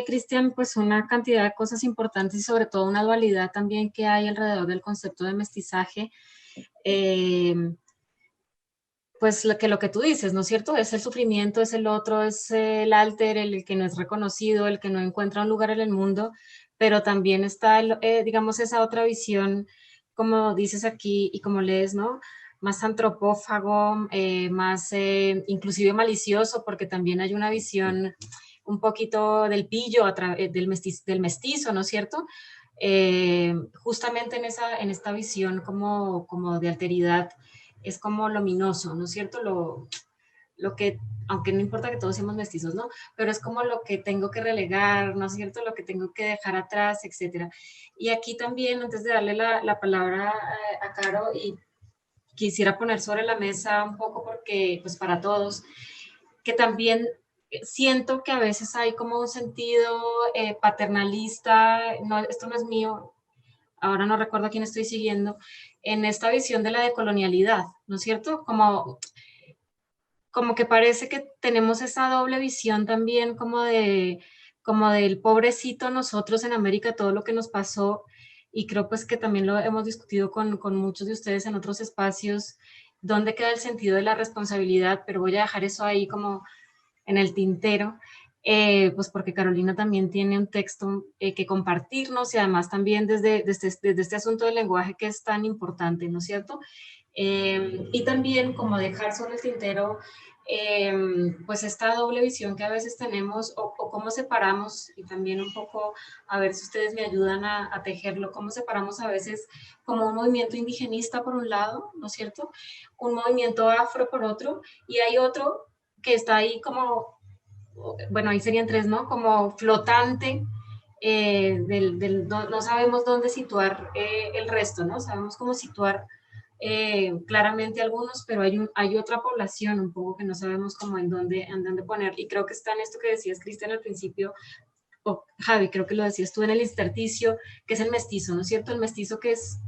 Cristian, pues una cantidad de cosas importantes y sobre todo una dualidad también que hay alrededor del concepto de mestizaje. Pues lo que tú dices, ¿no es cierto? Es el sufrimiento, es el otro, es el alter, el que no es reconocido, el que no encuentra un lugar en el mundo, pero también está, digamos, esa otra visión, como dices aquí y como lees, ¿no? Más antropófago, más inclusive malicioso, porque también hay una visión un poquito del pillo, del mestizo, ¿no es cierto? justamente en esta visión como de alteridad, es como luminoso, ¿no es cierto? Lo que, aunque no importa que todos seamos mestizos, ¿no? Pero es como lo que tengo que relegar, ¿no es cierto? Lo que tengo que dejar atrás, etcétera. Y aquí también, antes de darle la palabra a Caro, y quisiera poner sobre la mesa un poco porque, pues para todos, que también siento que a veces hay como un sentido paternalista, no, esto no es mío, ahora no recuerdo a quién estoy siguiendo, en esta visión de la decolonialidad, ¿no es cierto? Como que parece que tenemos esa doble visión también como del pobrecito nosotros en América, todo lo que nos pasó, y creo pues que también lo hemos discutido con muchos de ustedes en otros espacios, dónde queda el sentido de la responsabilidad, pero voy a dejar eso ahí como en el tintero, pues porque Carolina también tiene un texto que compartirnos y además también desde este asunto del lenguaje que es tan importante, ¿no es cierto? Y también como dejar sobre el tintero pues esta doble visión que a veces tenemos o cómo separamos, y también un poco a ver si ustedes me ayudan a tejerlo, cómo separamos a veces como un movimiento indigenista por un lado, ¿no es cierto? Un movimiento afro por otro, y hay otro que está ahí como, bueno, ahí serían tres, ¿no? Como flotante, no sabemos dónde situar el resto, ¿no? Sabemos cómo situar claramente algunos, pero hay otra población un poco que no sabemos cómo en dónde poner, y creo que está en esto que decías, Cristian, al principio, o Javi, creo que lo decías tú en el intersticio, que es el mestizo, ¿no es cierto? El mestizo que es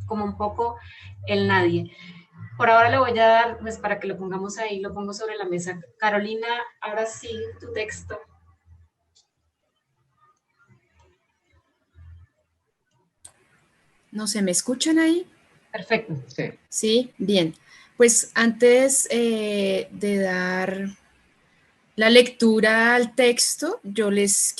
como un poco el nadie. Por ahora le voy a dar, pues para que lo pongamos ahí, lo pongo sobre la mesa. Carolina, ahora sí, tu texto. No sé, ¿me escuchan ahí? Perfecto. Sí. Sí, bien. Pues antes de dar la lectura al texto, yo les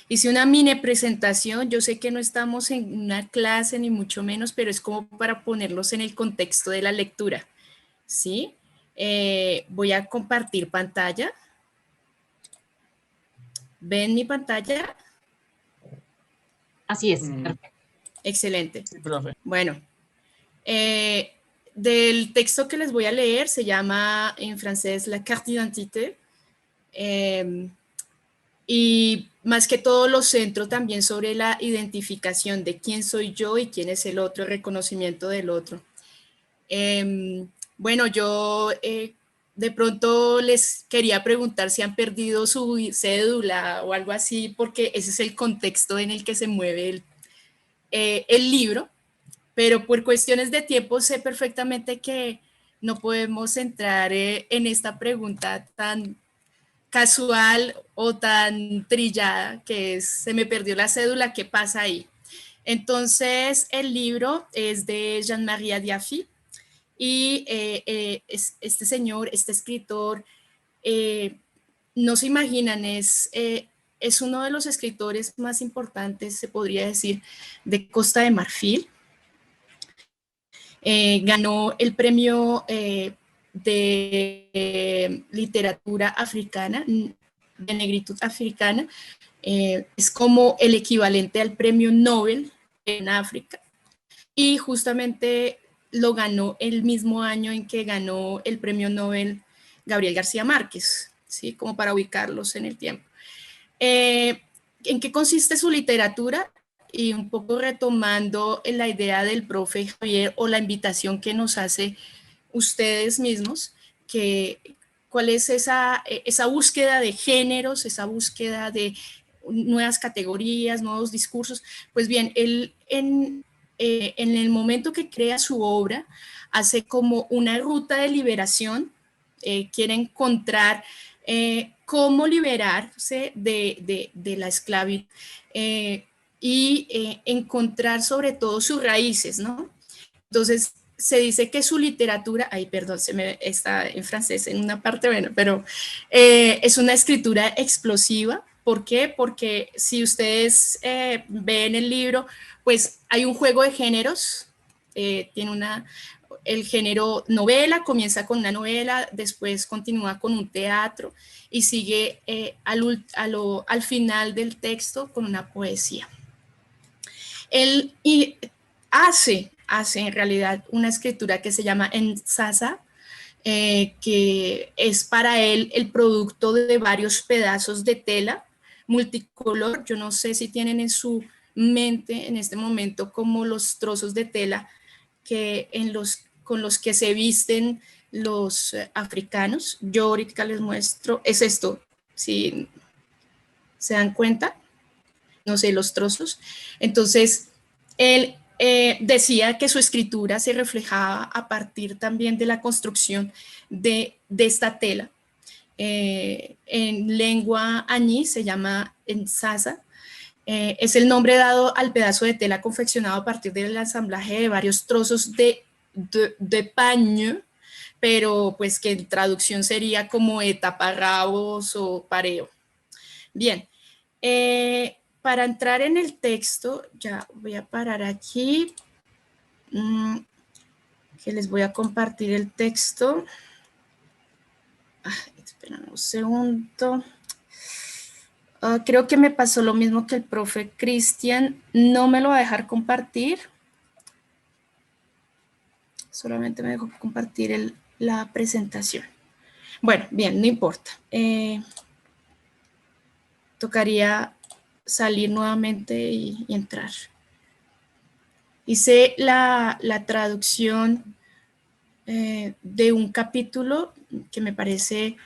hice una mini presentación. Yo sé que no estamos en una clase ni mucho menos, pero es como para ponerlos en el contexto de la lectura, ¿sí? Voy a compartir pantalla. ¿Ven mi pantalla? Así es. Perfecto. Excelente. Sí, profe. Bueno, del texto que les voy a leer se llama en francés La carte d'identité. Y más que todo lo centro también sobre la identificación de quién soy yo y quién es el otro, el reconocimiento del otro. Bueno, yo de pronto les quería preguntar si han perdido su cédula o algo así, porque ese es el contexto en el que se mueve el libro, pero por cuestiones de tiempo sé perfectamente que no podemos entrar en esta pregunta tan casual o tan trillada que es, se me perdió la cédula, ¿qué pasa ahí? Entonces, el libro es de Jean-Marie Diafi y este señor, este escritor, no se imaginan, es uno de los escritores más importantes, se podría decir, de Costa de Marfil. Ganó el premio de literatura africana, de negritud africana, es como el equivalente al premio Nobel en África, y justamente lo ganó el mismo año en que ganó el premio Nobel Gabriel García Márquez, ¿sí? Como para ubicarlos en el tiempo. ¿En qué consiste su literatura? Y un poco retomando la idea del profe Javier o la invitación que nos hace ustedes mismos, que cuál es esa búsqueda de géneros, esa búsqueda de nuevas categorías, nuevos discursos. Pues bien, él en el momento que crea su obra, hace como una ruta de liberación, quiere encontrar cómo liberarse de la esclavitud y encontrar sobre todo sus raíces, ¿no? Entonces, se dice que su literatura, ay, perdón, se me está en francés en una parte, bueno, pero es una escritura explosiva. ¿Por qué? Porque si ustedes ven el libro, pues hay un juego de géneros, tiene el género novela, comienza con una novela, después continúa con un teatro y sigue al final del texto con una poesía. Él hace en realidad una escritura que se llama ensasa, que es para él el producto de varios pedazos de tela multicolor. Yo no sé si tienen en su mente en este momento como los trozos de tela con los que se visten los africanos. Yo ahorita les muestro, es esto, si se dan cuenta, no sé, los trozos. Entonces, él decía que su escritura se reflejaba a partir también de la construcción de esta tela. En lengua añí se llama ensasa. Es el nombre dado al pedazo de tela confeccionado a partir del ensamblaje de varios trozos de paño, pero pues que en traducción sería como taparrabos o pareo. Bien, para entrar en el texto, ya voy a parar aquí, que les voy a compartir el texto. Esperen un segundo. Creo que me pasó lo mismo que el profe Cristian. No me lo va a dejar compartir. Solamente me dejó compartir la presentación. Bueno, bien, no importa. Tocaría salir nuevamente y entrar. Hice la traducción de un capítulo que me parece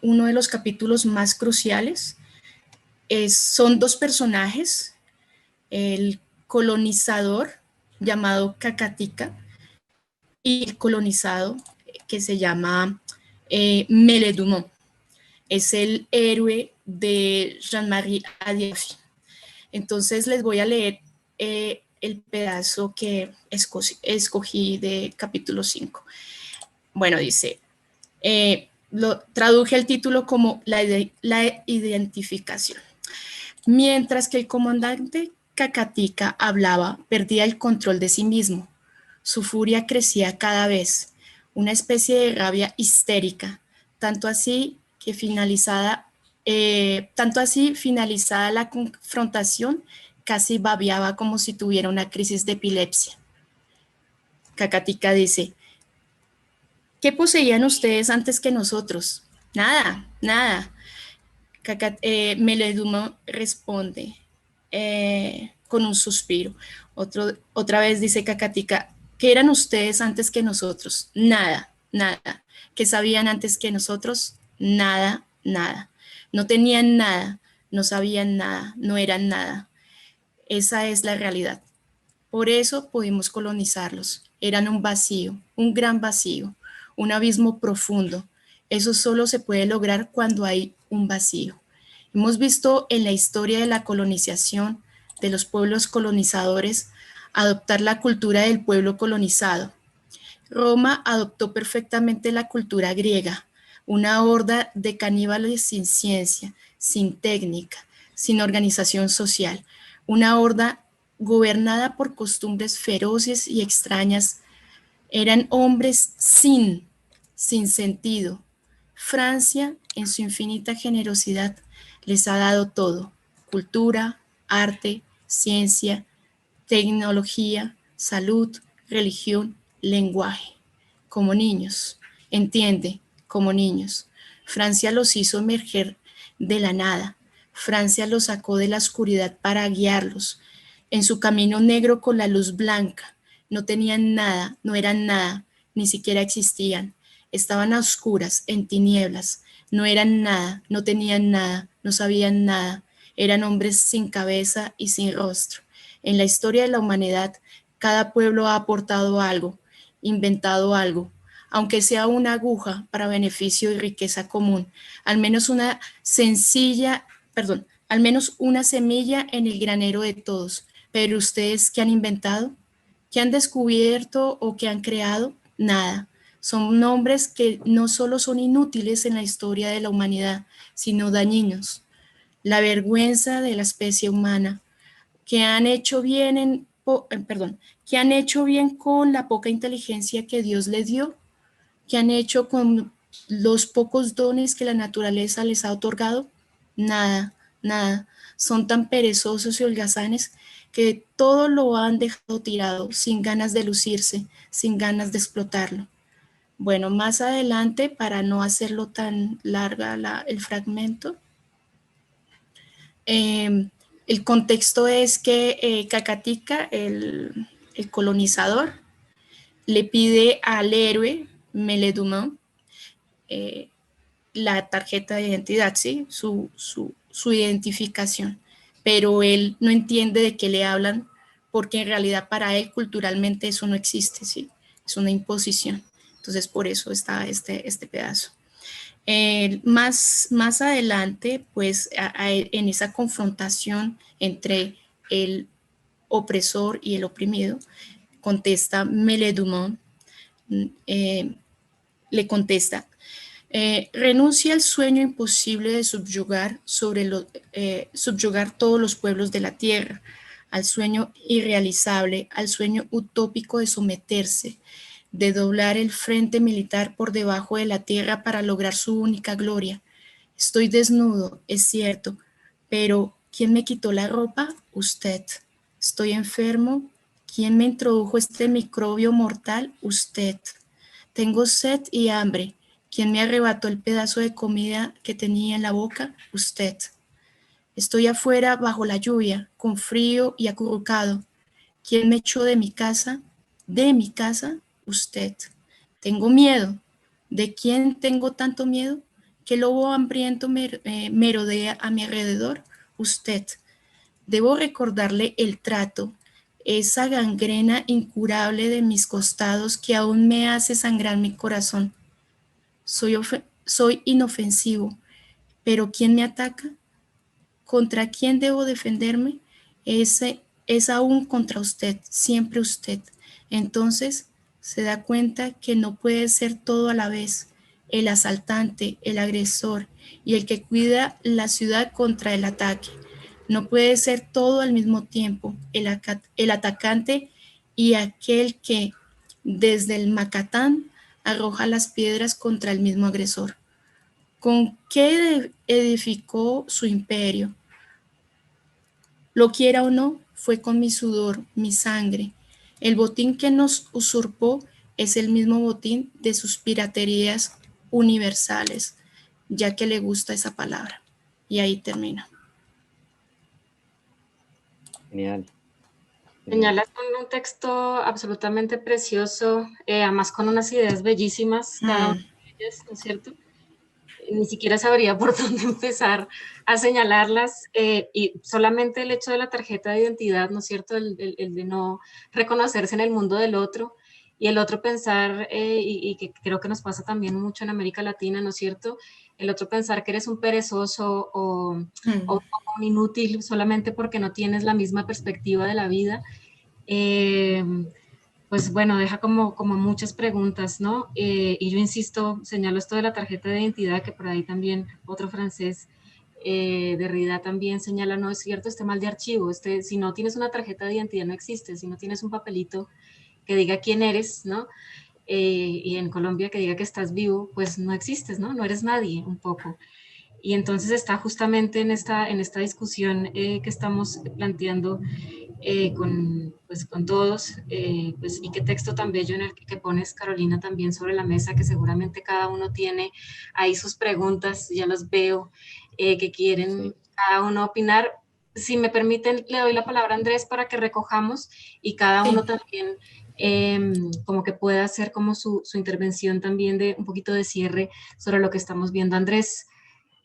uno de los capítulos más cruciales. Son dos personajes, el colonizador llamado Cacatica y el colonizado que se llama Meledumont. Es el héroe de Jean-Marie Adiafi. Entonces les voy a leer el pedazo que escogí de capítulo 5. Bueno, dice, lo traduje el título como la identificación. Mientras que el comandante Cacatica hablaba, perdía el control de sí mismo. Su furia crecía cada vez, una especie de rabia histérica, tanto así finalizada la confrontación, casi babeaba como si tuviera una crisis de epilepsia. Cacatica dice, ¿qué poseían ustedes antes que nosotros? Nada, nada. Meledumont responde con un suspiro. Otra vez dice Cacatica, ¿qué eran ustedes antes que nosotros? Nada, nada. ¿Qué sabían antes que nosotros? Nada, nada. No tenían nada, no sabían nada, no eran nada. Esa es la realidad. Por eso pudimos colonizarlos. Eran un vacío, un gran vacío, un abismo profundo. Eso solo se puede lograr cuando hay un vacío. Hemos visto en la historia de la colonización de los pueblos colonizadores adoptar la cultura del pueblo colonizado. Roma adoptó perfectamente la cultura griega, una horda de caníbales sin ciencia, sin técnica, sin organización social, una horda gobernada por costumbres feroces y extrañas. Eran hombres sin sentido. Francia, en su infinita generosidad, les ha dado todo: cultura, arte, ciencia, tecnología, salud, religión, lenguaje. Como niños, entiende, como niños. Francia los hizo emerger de la nada. Francia los sacó de la oscuridad para guiarlos en su camino negro con la luz blanca. No tenían nada, no eran nada, ni siquiera existían. Estaban a oscuras, en tinieblas. No eran nada, no tenían nada, no sabían nada. Eran hombres sin cabeza y sin rostro. En la historia de la humanidad, cada pueblo ha aportado algo, inventado algo, aunque sea una aguja para beneficio y riqueza común, al menos una semilla en el granero de todos. Pero ustedes, ¿qué han inventado? ¿Qué han descubierto o qué han creado? Nada. Son nombres que no solo son inútiles en la historia de la humanidad, sino dañinos. La vergüenza de la especie humana, que han hecho bien con la poca inteligencia que Dios les dio, que han hecho con los pocos dones que la naturaleza les ha otorgado. Nada, nada. son tan perezosos y holgazanes que todo lo han dejado tirado, sin ganas de lucirse, sin ganas de explotarlo. Bueno, más adelante, para no hacerlo tan larga el fragmento, el contexto es que Cacatica, el colonizador, le pide al héroe Meledumán la tarjeta de identidad, ¿sí? Su identificación, pero él no entiende de qué le hablan, porque en realidad para él culturalmente eso no existe, ¿sí? Es una imposición. Entonces por eso está este pedazo. Más adelante, pues en esa confrontación entre el opresor y el oprimido, contesta Meledumán, le contesta, renuncia al sueño imposible de subyugar todos los pueblos de la tierra, al sueño irrealizable, al sueño utópico de someterse, de doblar el frente militar por debajo de la tierra para lograr su única gloria. Estoy desnudo, es cierto, pero ¿quién me quitó la ropa? Usted. Estoy enfermo. ¿Quién me introdujo este microbio mortal? Usted. Tengo sed y hambre. ¿Quién me arrebató el pedazo de comida que tenía en la boca? Usted. Estoy afuera bajo la lluvia, con frío y acurrucado. ¿Quién me echó de mi casa? ¿De mi casa? Usted. Tengo miedo. ¿De quién tengo tanto miedo? ¿Qué lobo hambriento merodea a mi alrededor? Usted. Debo recordarle el trato, esa gangrena incurable de mis costados que aún me hace sangrar mi corazón. Soy inofensivo, pero ¿quién me ataca? ¿Contra quién debo defenderme? Es aún contra usted, siempre usted. Entonces se da cuenta que no puede ser todo a la vez, el asaltante, el agresor y el que cuida la ciudad contra el ataque. No puede ser todo al mismo tiempo, el atacante y aquel que desde el Macatán arroja las piedras contra el mismo agresor. ¿Con qué edificó su imperio? Lo quiera o no, fue con mi sudor, mi sangre. El botín que nos usurpó es el mismo botín de sus piraterías universales, ya que le gusta esa palabra. Y ahí termino. Genial. Señalas con un texto absolutamente precioso, además con unas ideas bellísimas, cada una de ellas, ¿no es cierto? Ni siquiera sabría por dónde empezar a señalarlas, y solamente el hecho de la tarjeta de identidad, ¿no es cierto? El de no reconocerse en el mundo del otro, y el otro pensar, y que creo que nos pasa también mucho en América Latina, ¿no es cierto? El otro pensar que eres un perezoso o un inútil solamente porque no tienes la misma perspectiva de la vida. Pues bueno, deja como muchas preguntas, ¿no? Y yo insisto, señalo esto de la tarjeta de identidad, que por ahí también otro francés, Derrida, también señala, no es cierto, este mal de archivo, si no tienes una tarjeta de identidad no existe, si no tienes un papelito que diga quién eres, ¿no? Y en Colombia que diga que estás vivo, pues no existes, ¿no? No eres nadie, un poco. Y entonces está justamente en esta discusión que estamos planteando con todos, pues, y qué texto tan bello en el que pones, Carolina, también sobre la mesa, que seguramente cada uno tiene ahí sus preguntas, ya los veo, que quieren cada uno opinar. Si me permiten, le doy la palabra a Andrés para que recojamos y cada uno también como que pueda hacer como su intervención también de un poquito de cierre sobre lo que estamos viendo. Andrés,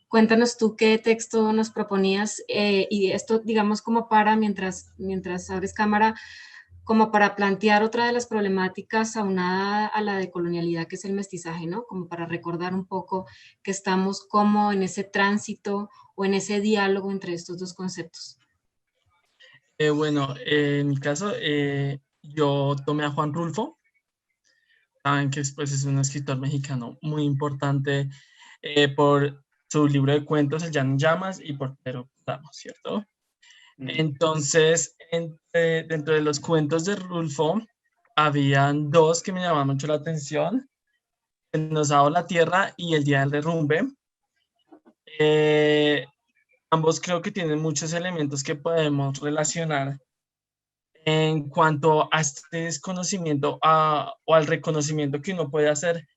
cuéntanos tú qué texto nos proponías, y esto, digamos, como para, mientras abres cámara, como para plantear otra de las problemáticas aunada a la decolonialidad, que es el mestizaje, ¿no? Como para recordar un poco que estamos como en ese tránsito o en ese diálogo entre estos dos conceptos. Bueno, en mi caso, yo tomé a Juan Rulfo, saben que pues, es un escritor mexicano muy importante por su libro de cuentos, El Llano en Llamas, y por Pedro Páramo, ¿cierto? Entonces, dentro de los cuentos de Rulfo, habían dos que me llamaban mucho la atención: El Nos ha dado la tierra y El día del derrumbe. ambos creo que tienen muchos elementos que podemos relacionar en cuanto a este desconocimiento o al reconocimiento que uno puede hacer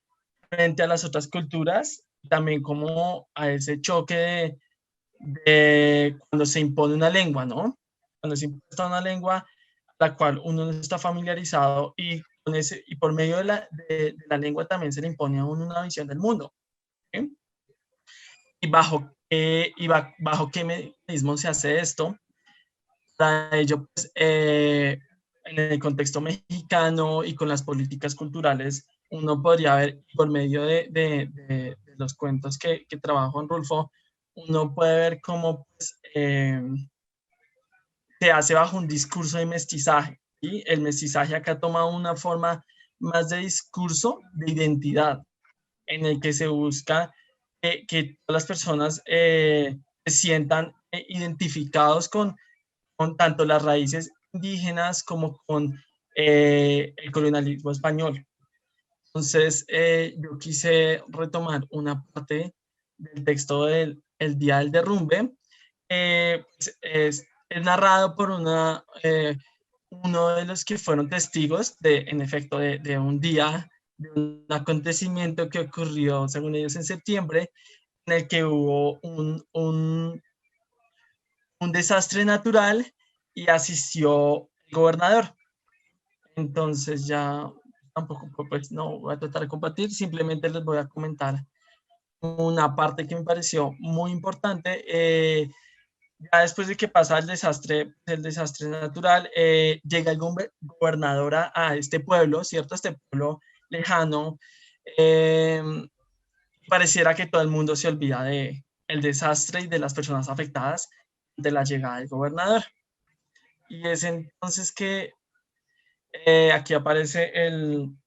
frente a las otras culturas, también como a ese choque de cuando se impone una lengua, ¿no? Cuando se impone una lengua a la cual uno no está familiarizado y, y por medio de la lengua también se le impone a uno una visión del mundo. ¿Sí? Y bajo qué mecanismo se hace esto. Para ello, pues, en el contexto mexicano y con las políticas culturales, uno podría ver por medio de los cuentos que trabaja Juan Rulfo, uno puede ver cómo pues, se hace bajo un discurso de mestizaje. ¿Sí? El mestizaje acá toma una forma más de discurso de identidad, en el que se busca que todas las personas se sientan identificados con tanto las raíces indígenas como con el colonialismo español. Entonces, yo quise retomar una parte del texto del El Día del Derrumbe. Pues es narrado por uno de los que fueron testigos, en efecto, de un día, de un acontecimiento que ocurrió, según ellos, en septiembre, en el que hubo un desastre natural y asistió el gobernador. Entonces ya tampoco, pues no voy a tratar de compartir, simplemente les voy a comentar una parte que me pareció muy importante. Ya después de que pasa el desastre natural, llega el gobernador a este pueblo, ¿cierto? Este pueblo lejano. Eh, Pareciera que todo el mundo se olvida de el desastre y de las personas afectadas de la llegada del gobernador. Y es entonces que aquí aparece el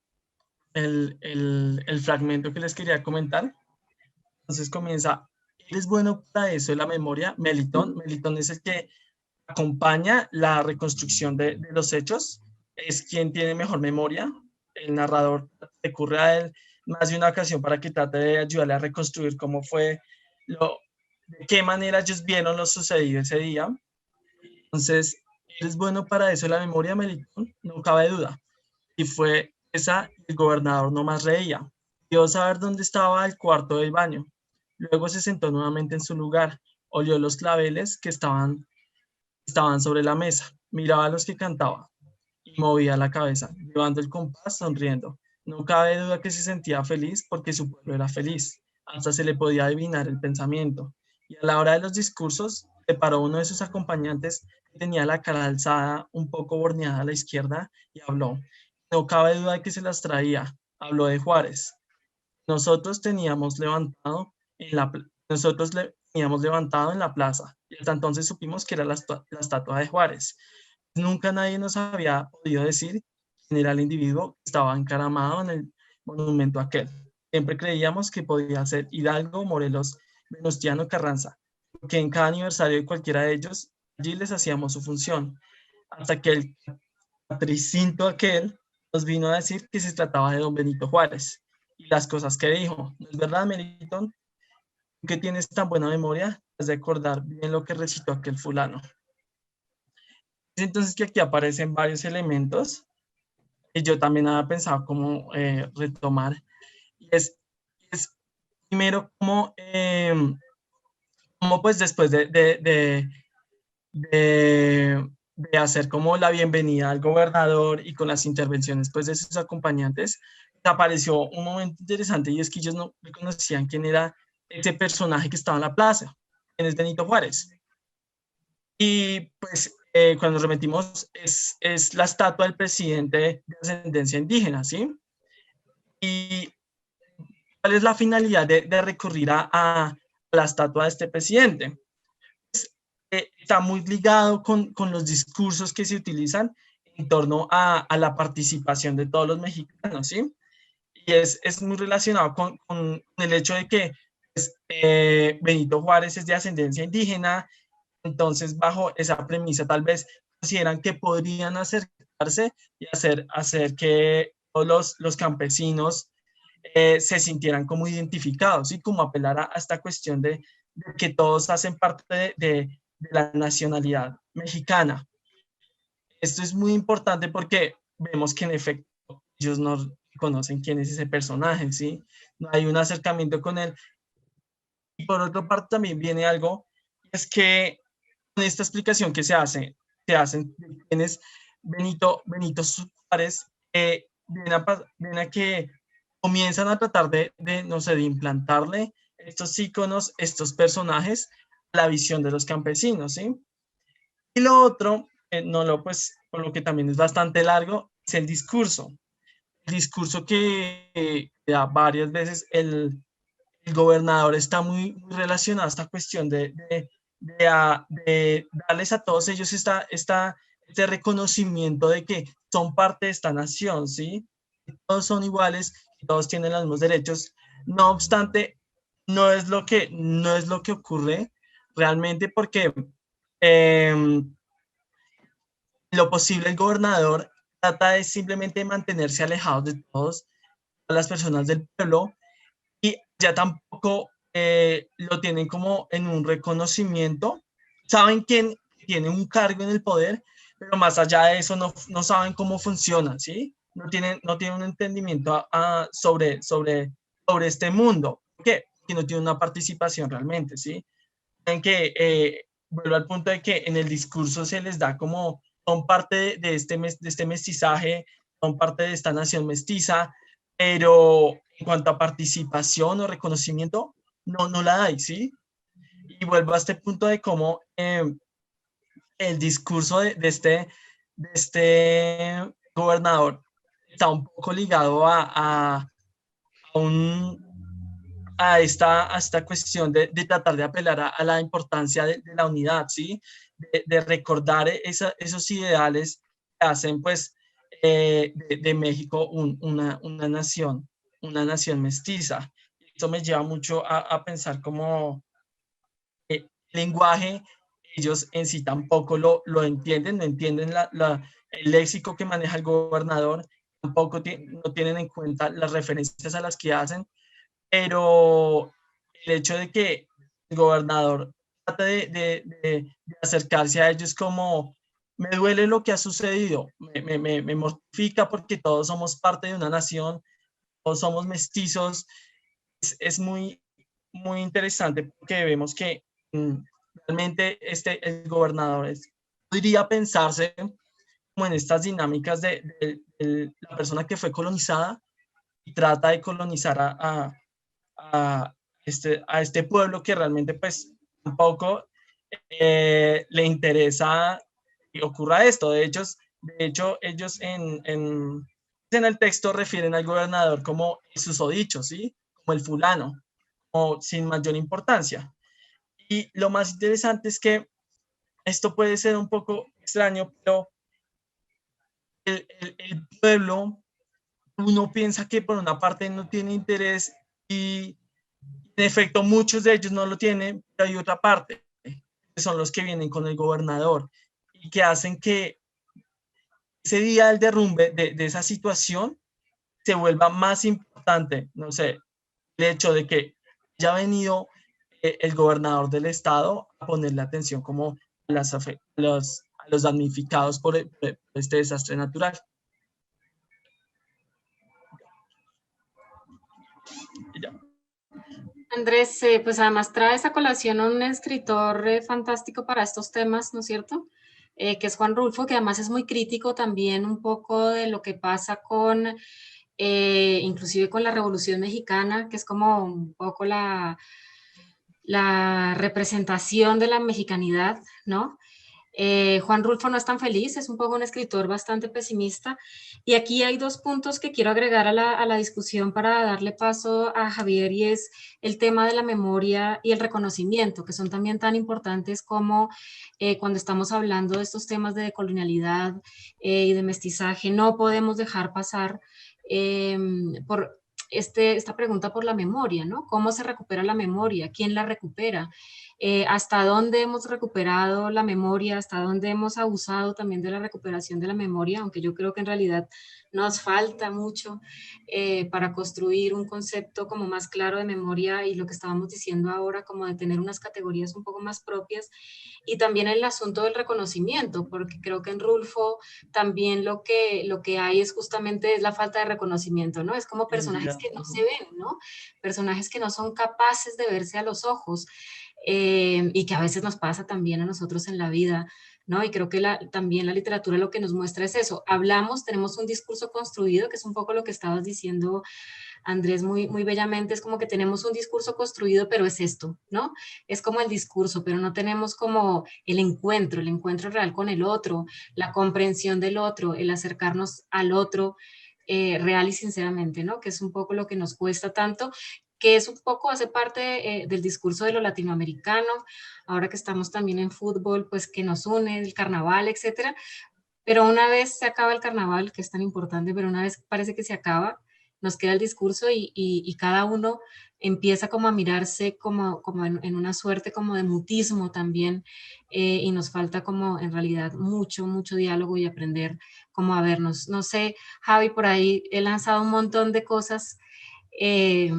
fragmento que les quería comentar. Entonces comienza, ¿eres bueno para eso de la memoria? Melitón. Melitón es el que acompaña la reconstrucción de los hechos, es quien tiene mejor memoria. El narrador recurre a él más de una ocasión para que trate de ayudarle a reconstruir cómo fue, de qué manera ellos vieron lo sucedido ese día. Entonces, ¿eres bueno para eso la memoria, Melitón? No cabe duda. Y fue esa, el gobernador no más reía. Dio saber dónde estaba el cuarto del baño. Luego se sentó nuevamente en su lugar, olió los claveles que estaban sobre la mesa, miraba a los que cantaban y movía la cabeza, llevando el compás, sonriendo. No cabe duda que se sentía feliz porque su pueblo era feliz. Hasta se le podía adivinar el pensamiento. Y a la hora de los discursos, separó uno de sus acompañantes que tenía la cara alzada, un poco borneada a la izquierda, y habló. No cabe duda de que se las traía. Habló de Juárez. Nosotros le teníamos levantado en la plaza y hasta entonces supimos que era la estatua de Juárez. Nunca nadie nos había podido decir quién era el individuo que estaba encaramado en el monumento aquel. Siempre creíamos que podía ser Hidalgo, Morelos, Venustiano Carranza, porque en cada aniversario de cualquiera de ellos, allí les hacíamos su función, hasta que el patricinto aquel nos vino a decir que se trataba de don Benito Juárez y las cosas que dijo. ¿No es verdad, Melitón? Que tienes tan buena memoria, has de acordar bien lo que recitó aquel fulano. Es entonces que aquí aparecen varios elementos que yo también había pensado cómo retomar. Y es primero como pues después de hacer como la bienvenida al gobernador y con las intervenciones pues de sus acompañantes, apareció un momento interesante y es que ellos no reconocían quién era ese personaje que estaba en la plaza, quién es Benito Juárez. Y pues cuando nos remitimos es la estatua del presidente de ascendencia indígena, ¿sí? Y ¿cuál es la finalidad de recurrir a la estatua de este presidente? Pues, está muy ligado con los discursos que se utilizan en torno a la participación de todos los mexicanos, ¿sí? Y es muy relacionado con el hecho de que pues, Benito Juárez es de ascendencia indígena, entonces bajo esa premisa tal vez consideran que podrían acercarse y hacer que todos los campesinos se sintieran como identificados y como apelar a esta cuestión de de que todos hacen parte de la nacionalidad mexicana. Esto es muy importante porque vemos que en efecto ellos no conocen quién es ese personaje, ¿sí? No hay un acercamiento con él. Y por otra parte también viene algo, es que con esta explicación que se hacen quién es Benito Suárez, viene a que comienzan a tratar no sé, de implantarle estos íconos, estos personajes, a la visión de los campesinos, ¿sí? Y lo otro, pues, por lo que también es bastante largo, es el discurso. El discurso que da varias veces el gobernador está muy relacionado a esta cuestión de darles a todos ellos este reconocimiento de que son parte de esta nación, ¿sí? Todos son iguales, todos tienen los mismos derechos. No obstante, no es lo que ocurre realmente porque eh, lo posible el gobernador trata de simplemente mantenerse alejado de todas las personas del pueblo y ya tampoco lo tienen como en un reconocimiento. Saben quién tiene un cargo en el poder, pero más allá de eso no saben cómo funciona, ¿sí? No tienen un entendimiento sobre este mundo. ¿Por qué? Porque no tienen una participación realmente, ¿sí? En que vuelvo al punto de que en el discurso se les da como son parte de este mestizaje, son parte de esta nación mestiza, pero en cuanto a participación o reconocimiento, no la hay, ¿sí? Y vuelvo a este punto de cómo el discurso de este gobernador está un poco ligado a un a esta cuestión de tratar de apelar a la importancia de la unidad, ¿sí? De recordar esos ideales que hacen, pues, de México una nación mestiza. Esto me lleva mucho a pensar como el lenguaje, ellos en sí tampoco lo entienden, no entienden el léxico que maneja el gobernador, tampoco no tienen en cuenta las referencias a las que hacen, pero el hecho de que el gobernador trate de acercarse a ellos como, me duele lo que ha sucedido, me mortifica porque todos somos parte de una nación, todos somos mestizos, es muy interesante porque vemos que realmente el gobernador podría pensarse como en estas dinámicas de la persona que fue colonizada y trata de colonizar a a este pueblo que realmente pues tampoco le interesa que ocurra esto. De hecho ellos en el texto refieren al gobernador como el susodicho, ¿sí? Como el fulano, o sin mayor importancia. Y lo más interesante es que esto puede ser un poco extraño, pero el pueblo, uno piensa que por una parte no tiene interés y en efecto muchos de ellos no lo tienen, pero hay otra parte, que son los que vienen con el gobernador y que hacen que ese día del derrumbe de esa situación se vuelva más importante, no sé, el hecho de que ya ha venido el gobernador del estado a ponerle atención como a los damnificados por este desastre natural. Y ya. Andrés, pues además traes a colación a un escritor fantástico para estos temas, ¿no es cierto? Que es Juan Rulfo, que además es muy crítico también un poco de lo que pasa con, inclusive con la Revolución Mexicana, que es como un poco la representación de la mexicanidad, ¿no? Juan Rulfo no es tan feliz, es un poco un escritor bastante pesimista. Y aquí hay dos puntos que quiero agregar a la discusión para darle paso a Javier, y es el tema de la memoria y el reconocimiento, que son también tan importantes como cuando estamos hablando de estos temas de decolonialidad y de mestizaje. No podemos dejar pasar esta pregunta por la memoria, ¿no? ¿Cómo se recupera la memoria? ¿Quién la recupera? hasta dónde hemos recuperado la memoria, hasta dónde hemos abusado también de la recuperación de la memoria, aunque yo creo que en realidad nos falta mucho para construir un concepto como más claro de memoria y lo que estábamos diciendo ahora, como de tener unas categorías un poco más propias, y también el asunto del reconocimiento, porque creo que en Rulfo también lo que hay es justamente es la falta de reconocimiento, ¿no? Es como personajes que no se ven, ¿no? Personajes que no son capaces de verse a los ojos, y que a veces nos pasa también a nosotros en la vida, ¿no? Y creo que también la literatura lo que nos muestra es eso. Hablamos, tenemos un discurso construido, que es un poco lo que estabas diciendo, Andrés, muy, muy bellamente, es como que tenemos un discurso construido, pero es esto, ¿no? Es como el discurso, pero no tenemos como el encuentro real con el otro, la comprensión del otro, el acercarnos al otro real y sinceramente, ¿no? Que es un poco lo que nos cuesta tanto, que es un poco, hace parte del discurso de lo latinoamericano, ahora que estamos también en fútbol, pues que nos une, el carnaval, etcétera, pero una vez se acaba el carnaval, que es tan importante, pero una vez parece que se acaba, nos queda el discurso y cada uno empieza como a mirarse como en una suerte como de mutismo también, y nos falta como en realidad mucho, mucho diálogo y aprender cómo a vernos. No sé, Javi, por ahí he lanzado un montón de cosas, eh,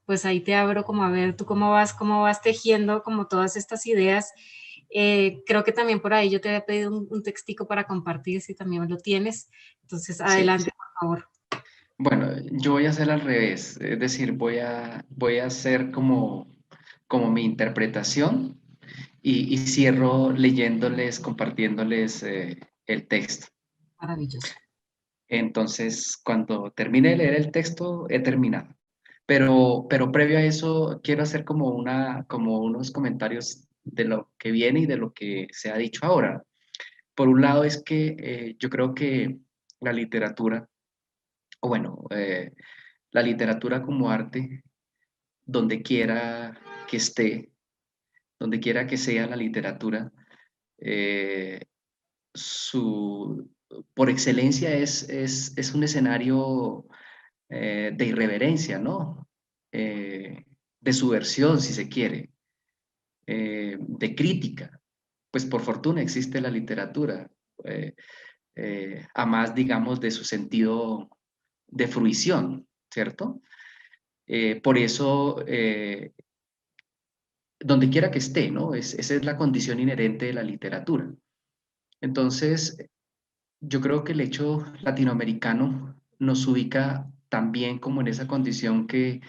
pues ahí te abro como a ver tú cómo vas tejiendo como todas estas ideas. Creo que también por ahí yo te había pedido un textico para compartir, si también lo tienes. Entonces, Sí. adelante, por favor. Bueno, yo voy a hacer al revés, es decir, voy a hacer como mi interpretación y cierro leyéndoles, compartiéndoles el texto. Maravilloso. Entonces, cuando termine de leer el texto, he terminado. Pero previo a eso, quiero hacer como unos comentarios de lo que viene y de lo que se ha dicho ahora. Por un lado es que yo creo que la literatura, o bueno, la literatura como arte, donde quiera que esté, donde quiera que sea la literatura, eh, su, por excelencia es un escenario de irreverencia, ¿no? De subversión, si se quiere, de crítica. Pues por fortuna existe la literatura, eh, a más, digamos, de su sentido de fruición, ¿cierto? Por eso, donde quiera que esté, ¿no? Esa es la condición inherente de la literatura. Entonces, yo creo que el hecho latinoamericano nos ubica también como en esa condición que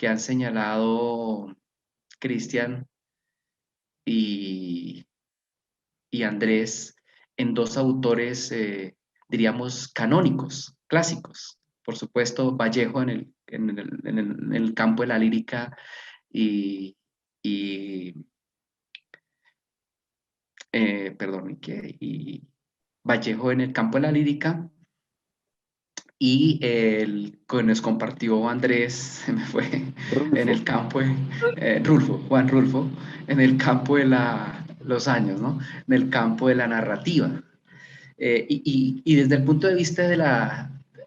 han señalado Cristian y, y Andrés en dos autores, diríamos, canónicos, clásicos. Por supuesto, Vallejo en el campo de la lírica y, y perdón, y Vallejo en el campo de la lírica y el que nos compartió Andrés, se me fue, en el campo de Rulfo, Juan Rulfo, en el campo de los años, ¿no? En el campo de la narrativa. Y desde el punto de vista de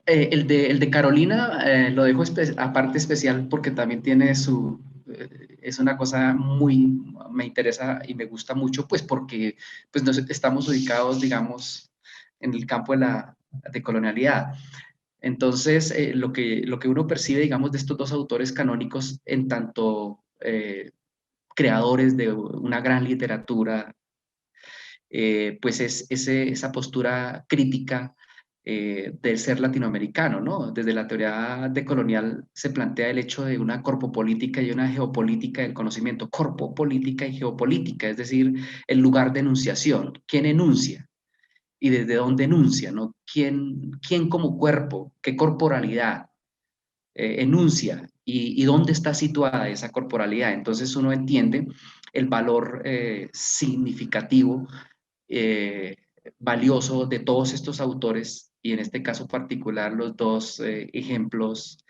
el de Carolina, lo dejo aparte especial porque también tiene es una cosa me interesa y me gusta mucho, pues porque pues estamos ubicados, digamos, en el campo de colonialidad. Entonces, lo que uno percibe, digamos, de estos dos autores canónicos en tanto creadores de una gran literatura, pues es esa postura crítica del ser latinoamericano, ¿no? Desde la teoría decolonial se plantea el hecho de una corpopolítica y una geopolítica del conocimiento, corpopolítica y geopolítica, es decir, el lugar de enunciación, quién enuncia y desde dónde enuncia, ¿no? ¿Quién como cuerpo, qué corporalidad enuncia y dónde está situada esa corporalidad? Entonces uno entiende el valor significativo, eh, valioso de todos estos autores y en este caso particular los dos ejemplos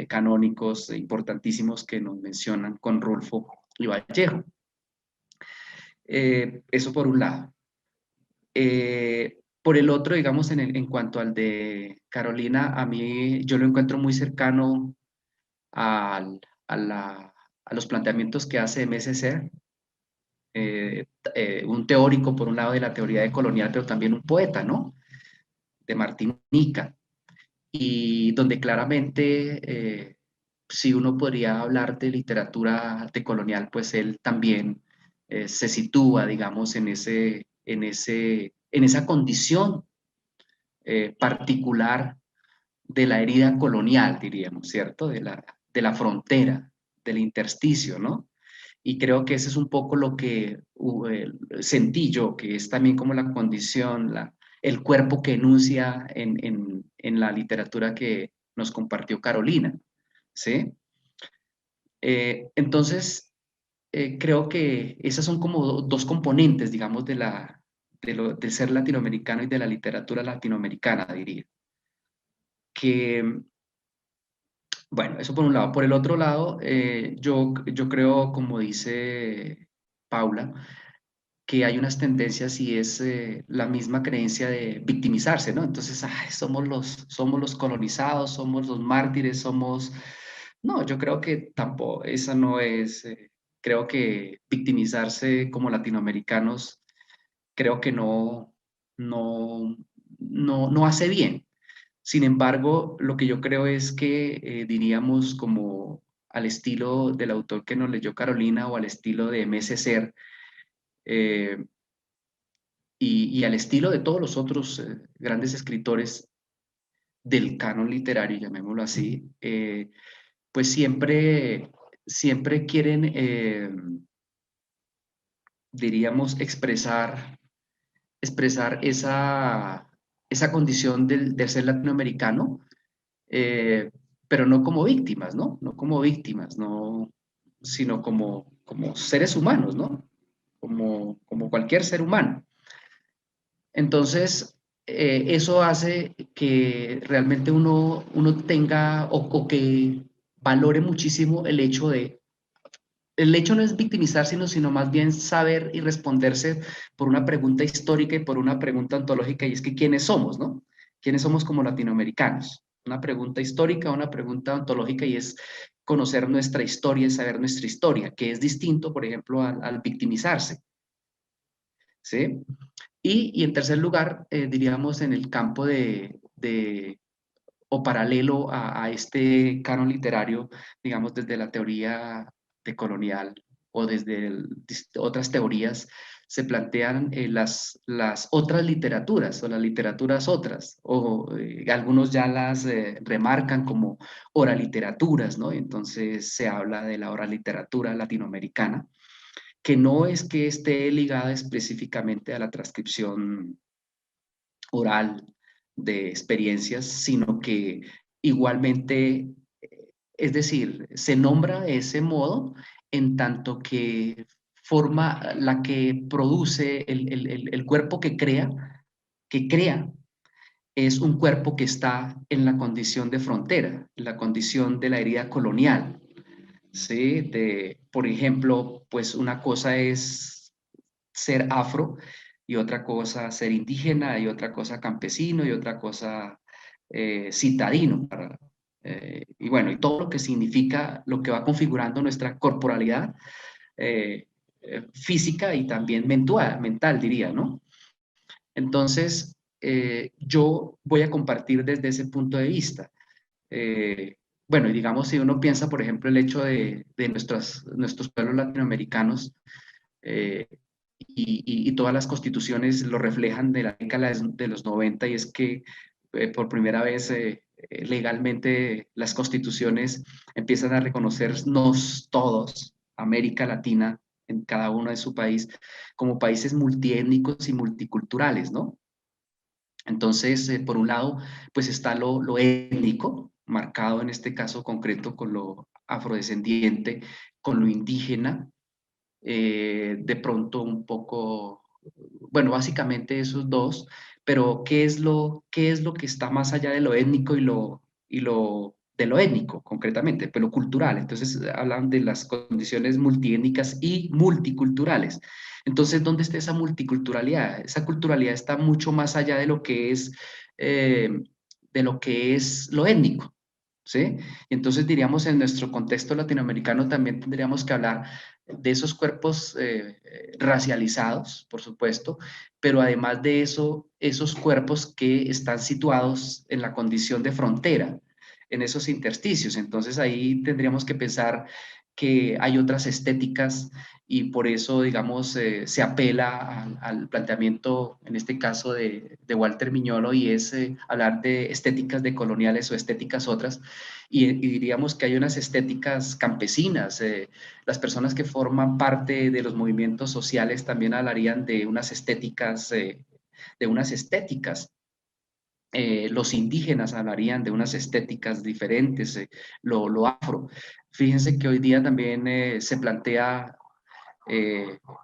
canónicos importantísimos que nos mencionan con Rulfo y Vallejo. Eso por un lado. Por el otro, digamos, en cuanto al de Carolina, a mí yo lo encuentro muy cercano al, a a los planteamientos que hace MSC, un teórico por un lado de la teoría decolonial, pero también un poeta, ¿no? De Martinica, y donde claramente, si uno podría hablar de literatura decolonial, pues él también se sitúa, digamos, en esa condición particular de la herida colonial, diríamos, ¿cierto? De la frontera, del intersticio, ¿no? Y creo que ese es un poco lo que sentí yo, que es también como la condición, el cuerpo que enuncia en la literatura que nos compartió Carolina, ¿sí? Entonces, creo que esas son como dos componentes, digamos, del ser latinoamericano y de la literatura latinoamericana, diría. Que, bueno, eso por un lado. Por el otro lado, yo creo, como dice Paula, que hay unas tendencias y es la misma creencia de victimizarse, ¿no? Entonces, ay, somos los colonizados, somos los mártires, somos... No, yo creo que tampoco, esa no es... creo que victimizarse como latinoamericanos, creo que no hace bien. Sin embargo, lo que yo creo es que diríamos como al estilo del autor que nos leyó Carolina o al estilo de M.S. Ser, eh, y al estilo de todos los otros grandes escritores del canon literario, llamémoslo así, pues siempre quieren, diríamos, expresar esa condición del ser latinoamericano, eh, pero no como víctimas, ¿no? No como víctimas, no, sino como seres humanos, ¿no? Como cualquier ser humano. Entonces, eso hace que realmente uno tenga o que valore muchísimo el hecho no es victimizar, sino más bien saber y responderse por una pregunta histórica y por una pregunta ontológica, y es que ¿quiénes somos, no? ¿Quiénes somos como latinoamericanos? Una pregunta histórica, una pregunta ontológica, y es conocer nuestra historia y saber nuestra historia, que es distinto, por ejemplo, al victimizarse, ¿sí? Y en tercer lugar, diríamos en el campo o paralelo a este canon literario, digamos desde la teoría decolonial o desde otras teorías, se plantean las otras literaturas o las literaturas otras, o algunos ya las remarcan como oraliteraturas, ¿no? Entonces se habla de la oraliteratura latinoamericana, que no es que esté ligada específicamente a la transcripción oral de experiencias, sino que igualmente, es decir, se nombra de ese modo en tanto que forma la que produce el cuerpo que crea, es un cuerpo que está en la condición de frontera, en la condición de la herida colonial. ¿Sí? Por ejemplo, pues una cosa es ser afro y otra cosa ser indígena y otra cosa campesino y otra cosa citadino. Y bueno, y todo lo que significa, lo que va configurando nuestra corporalidad física y también mental, diría, ¿no? Entonces, yo voy a compartir desde ese punto de vista. Bueno, y digamos, si uno piensa, por ejemplo, el hecho de nuestros pueblos latinoamericanos, y todas las constituciones lo reflejan de la década de los 90, y es que por primera vez legalmente las constituciones empiezan a reconocernos todos, América Latina, en cada uno de su país, como países multiétnicos y multiculturales, ¿no? Entonces, por un lado, pues está lo étnico, marcado en este caso concreto con lo afrodescendiente, con lo indígena, de pronto un poco, bueno, básicamente esos dos, pero ¿qué es lo que está más allá de lo étnico de lo étnico, concretamente, pero lo cultural? Entonces, hablan de las condiciones multiétnicas y multiculturales. Entonces, ¿dónde está esa multiculturalidad? Esa culturalidad está mucho más allá de lo que es lo étnico, ¿sí? Y entonces diríamos en nuestro contexto latinoamericano también tendríamos que hablar de esos cuerpos racializados, por supuesto, pero además de eso, esos cuerpos que están situados en la condición de frontera, en esos intersticios. Entonces ahí tendríamos que pensar que hay otras estéticas y por eso, digamos, se apela al planteamiento, en este caso de Walter Miñolo, y es hablar de estéticas decoloniales o estéticas otras, y diríamos que hay unas estéticas campesinas. Las personas que forman parte de los movimientos sociales también hablarían de unas estéticas, los indígenas hablarían de unas estéticas diferentes, lo afro. Fíjense que hoy día también se plantea,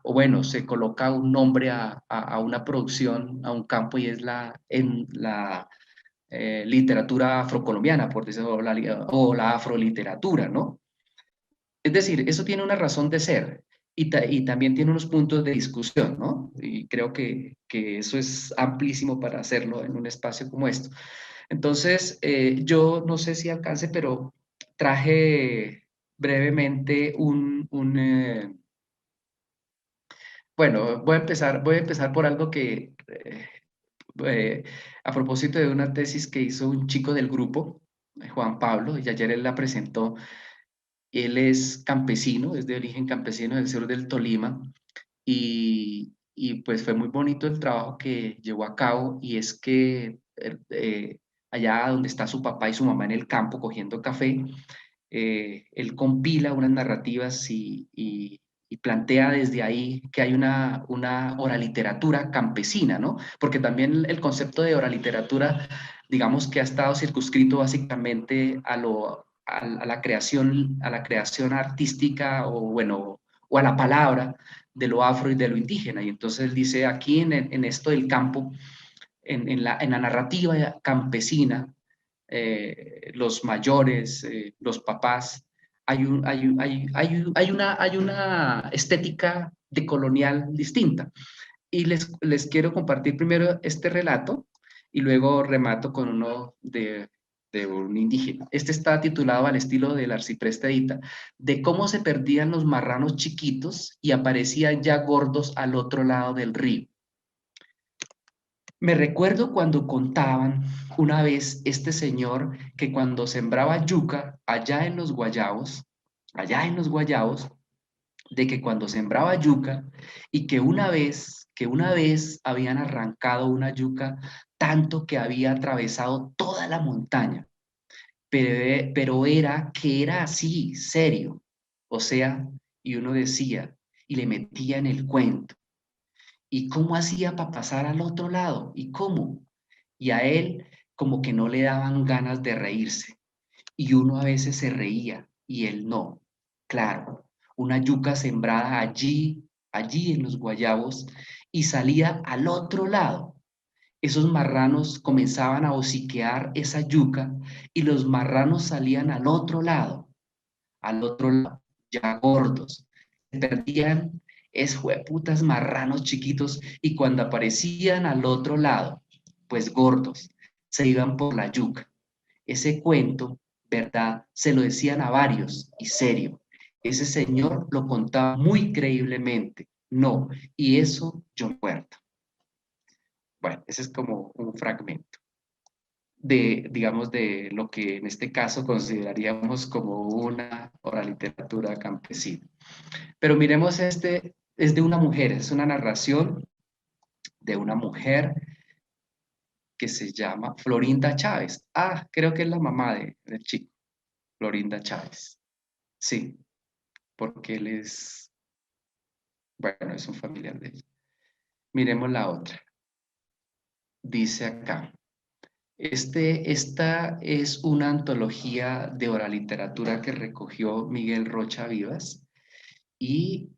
o bueno, se coloca un nombre a una producción, a un campo, y es en la literatura afrocolombiana, por decirlo, o la afroliteratura, ¿no? Es decir, eso tiene una razón de ser y también tiene unos puntos de discusión, ¿no? Y creo que eso es amplísimo para hacerlo en un espacio como esto. Entonces, yo no sé si alcance, pero traje brevemente bueno, voy a empezar por algo eh, a propósito de una tesis que hizo un chico del grupo, Juan Pablo, y ayer él la presentó. Él es campesino, es de origen campesino del sur del Tolima, y pues fue muy bonito el trabajo que llevó a cabo, y es que allá donde está su papá y su mamá en el campo cogiendo café, él compila unas narrativas y plantea desde ahí que hay una oraliteratura campesina, ¿no? Porque también el concepto de oraliteratura, digamos que ha estado circunscrito básicamente a la creación artística, o bueno, o a la palabra de lo afro y de lo indígena. Y entonces él dice aquí en esto del campo, en la narrativa campesina, los mayores, los papás, hay una estética decolonial distinta. Y les quiero compartir primero este relato y luego remato con uno de un indígena. Este está titulado al estilo del arcipreste Edita, de cómo se perdían los marranos chiquitos y aparecían ya gordos al otro lado del río. Me recuerdo cuando contaban una vez este señor que cuando sembraba yuca allá en los guayabos, de que cuando sembraba yuca y que una vez habían arrancado una yuca tanto que había atravesado toda la montaña, pero era que era así, serio. O sea, y uno decía, y le metía en el cuento. ¿Y cómo hacía para pasar al otro lado? ¿Y cómo? Y a él como que no le daban ganas de reírse. Y uno a veces se reía y él no. Claro, una yuca sembrada allí en los guayabos, y salía al otro lado. Esos marranos comenzaban a hociquear esa yuca y los marranos salían al otro lado, ya gordos. Se perdían jueputas marranos chiquitos, y cuando aparecían al otro lado, pues gordos, se iban por la yuca. Ese cuento, ¿verdad? Se lo decían a varios y serio. Ese señor lo contaba muy creíblemente. No, y eso yo muerto. Bueno, ese es como un fragmento digamos, de lo que en este caso consideraríamos como una oraliteratura campesina. Pero miremos es de una mujer, es una narración de una mujer que se llama Florinda Chávez. Ah, creo que es la mamá del chico, Florinda Chávez. Sí, porque él es, bueno, es un familiar de ella. Miremos la otra. Dice acá. Esta es una antología de oraliteratura que recogió Miguel Rocha Vivas, y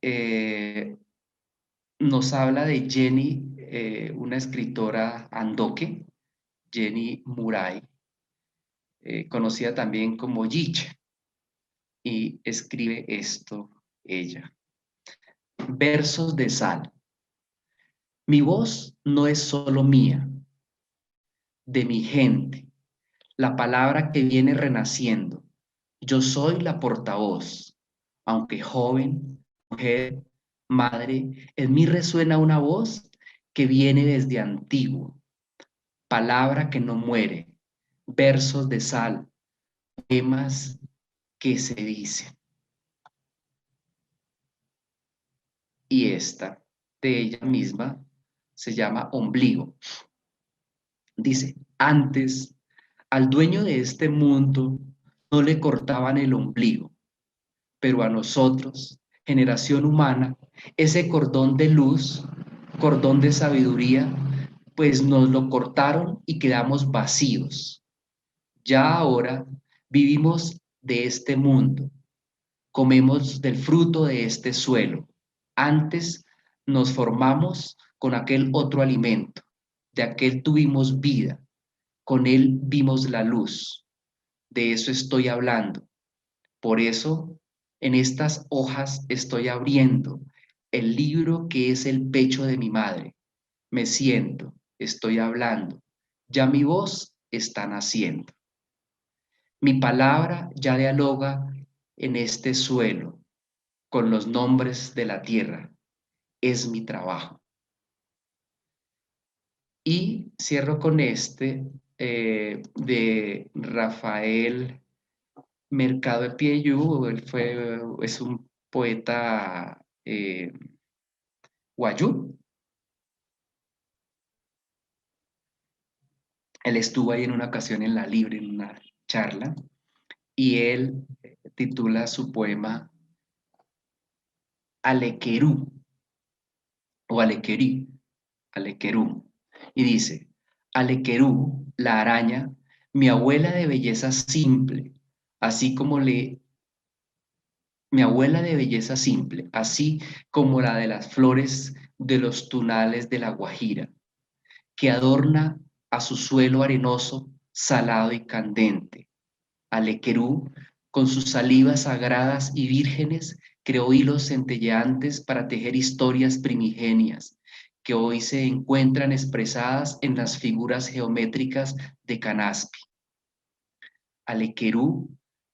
nos habla de Jenny, una escritora andoque, Jenny Muray, conocida también como Yich, y escribe esto ella. Versos de sal. Mi voz no es solo mía, de mi gente, la palabra que viene renaciendo. Yo soy la portavoz, aunque joven, mujer, madre, en mí resuena una voz que viene desde antiguo, palabra que no muere, versos de sal, poemas que se dicen. Y esta de ella misma se llama Ombligo. Dice, antes al dueño de este mundo no le cortaban el ombligo, pero a nosotros, generación humana, ese cordón de luz, cordón de sabiduría, pues nos lo cortaron y quedamos vacíos. Ya ahora vivimos de este mundo, comemos del fruto de este suelo. Antes nos formamos con aquel otro alimento, de aquel tuvimos vida, con él vimos la luz. De eso estoy hablando. Por eso, en estas hojas estoy abriendo el libro que es el pecho de mi madre. Me siento, estoy hablando. Ya mi voz está naciendo. Mi palabra ya dialoga en este suelo con los nombres de la tierra. Es mi trabajo. Y cierro con este de Rafael Mercado de Pieyú. Es un poeta guayú. Él estuvo ahí en una ocasión en La Libre, en una charla, y él titula su poema Alequerú, o Alequerí, Alequerú, y dice, Alequerú, la araña, mi abuela de belleza simple, así como mi abuela de belleza simple, así como la de las flores de los tunales de la Guajira, que adorna a su suelo arenoso, salado y candente. Alequerú, con sus salivas sagradas y vírgenes, creó hilos centelleantes para tejer historias primigenias, que hoy se encuentran expresadas en las figuras geométricas de Canaspi. Alequerú,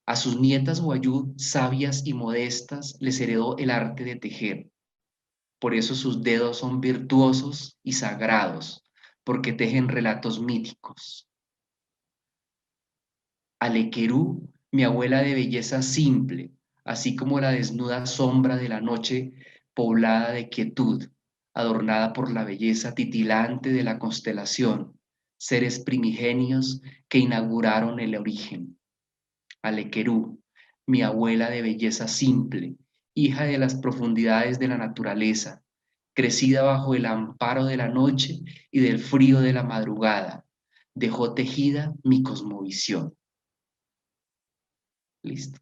a sus nietas guayú, sabias y modestas, les heredó el arte de tejer. Por eso sus dedos son virtuosos y sagrados, porque tejen relatos míticos. Alequerú, mi abuela de belleza simple, así como la desnuda sombra de la noche poblada de quietud, adornada por la belleza titilante de la constelación, seres primigenios que inauguraron el origen. Alequerú, mi abuela de belleza simple, hija de las profundidades de la naturaleza, crecida bajo el amparo de la noche y del frío de la madrugada, dejó tejida mi cosmovisión. Listo.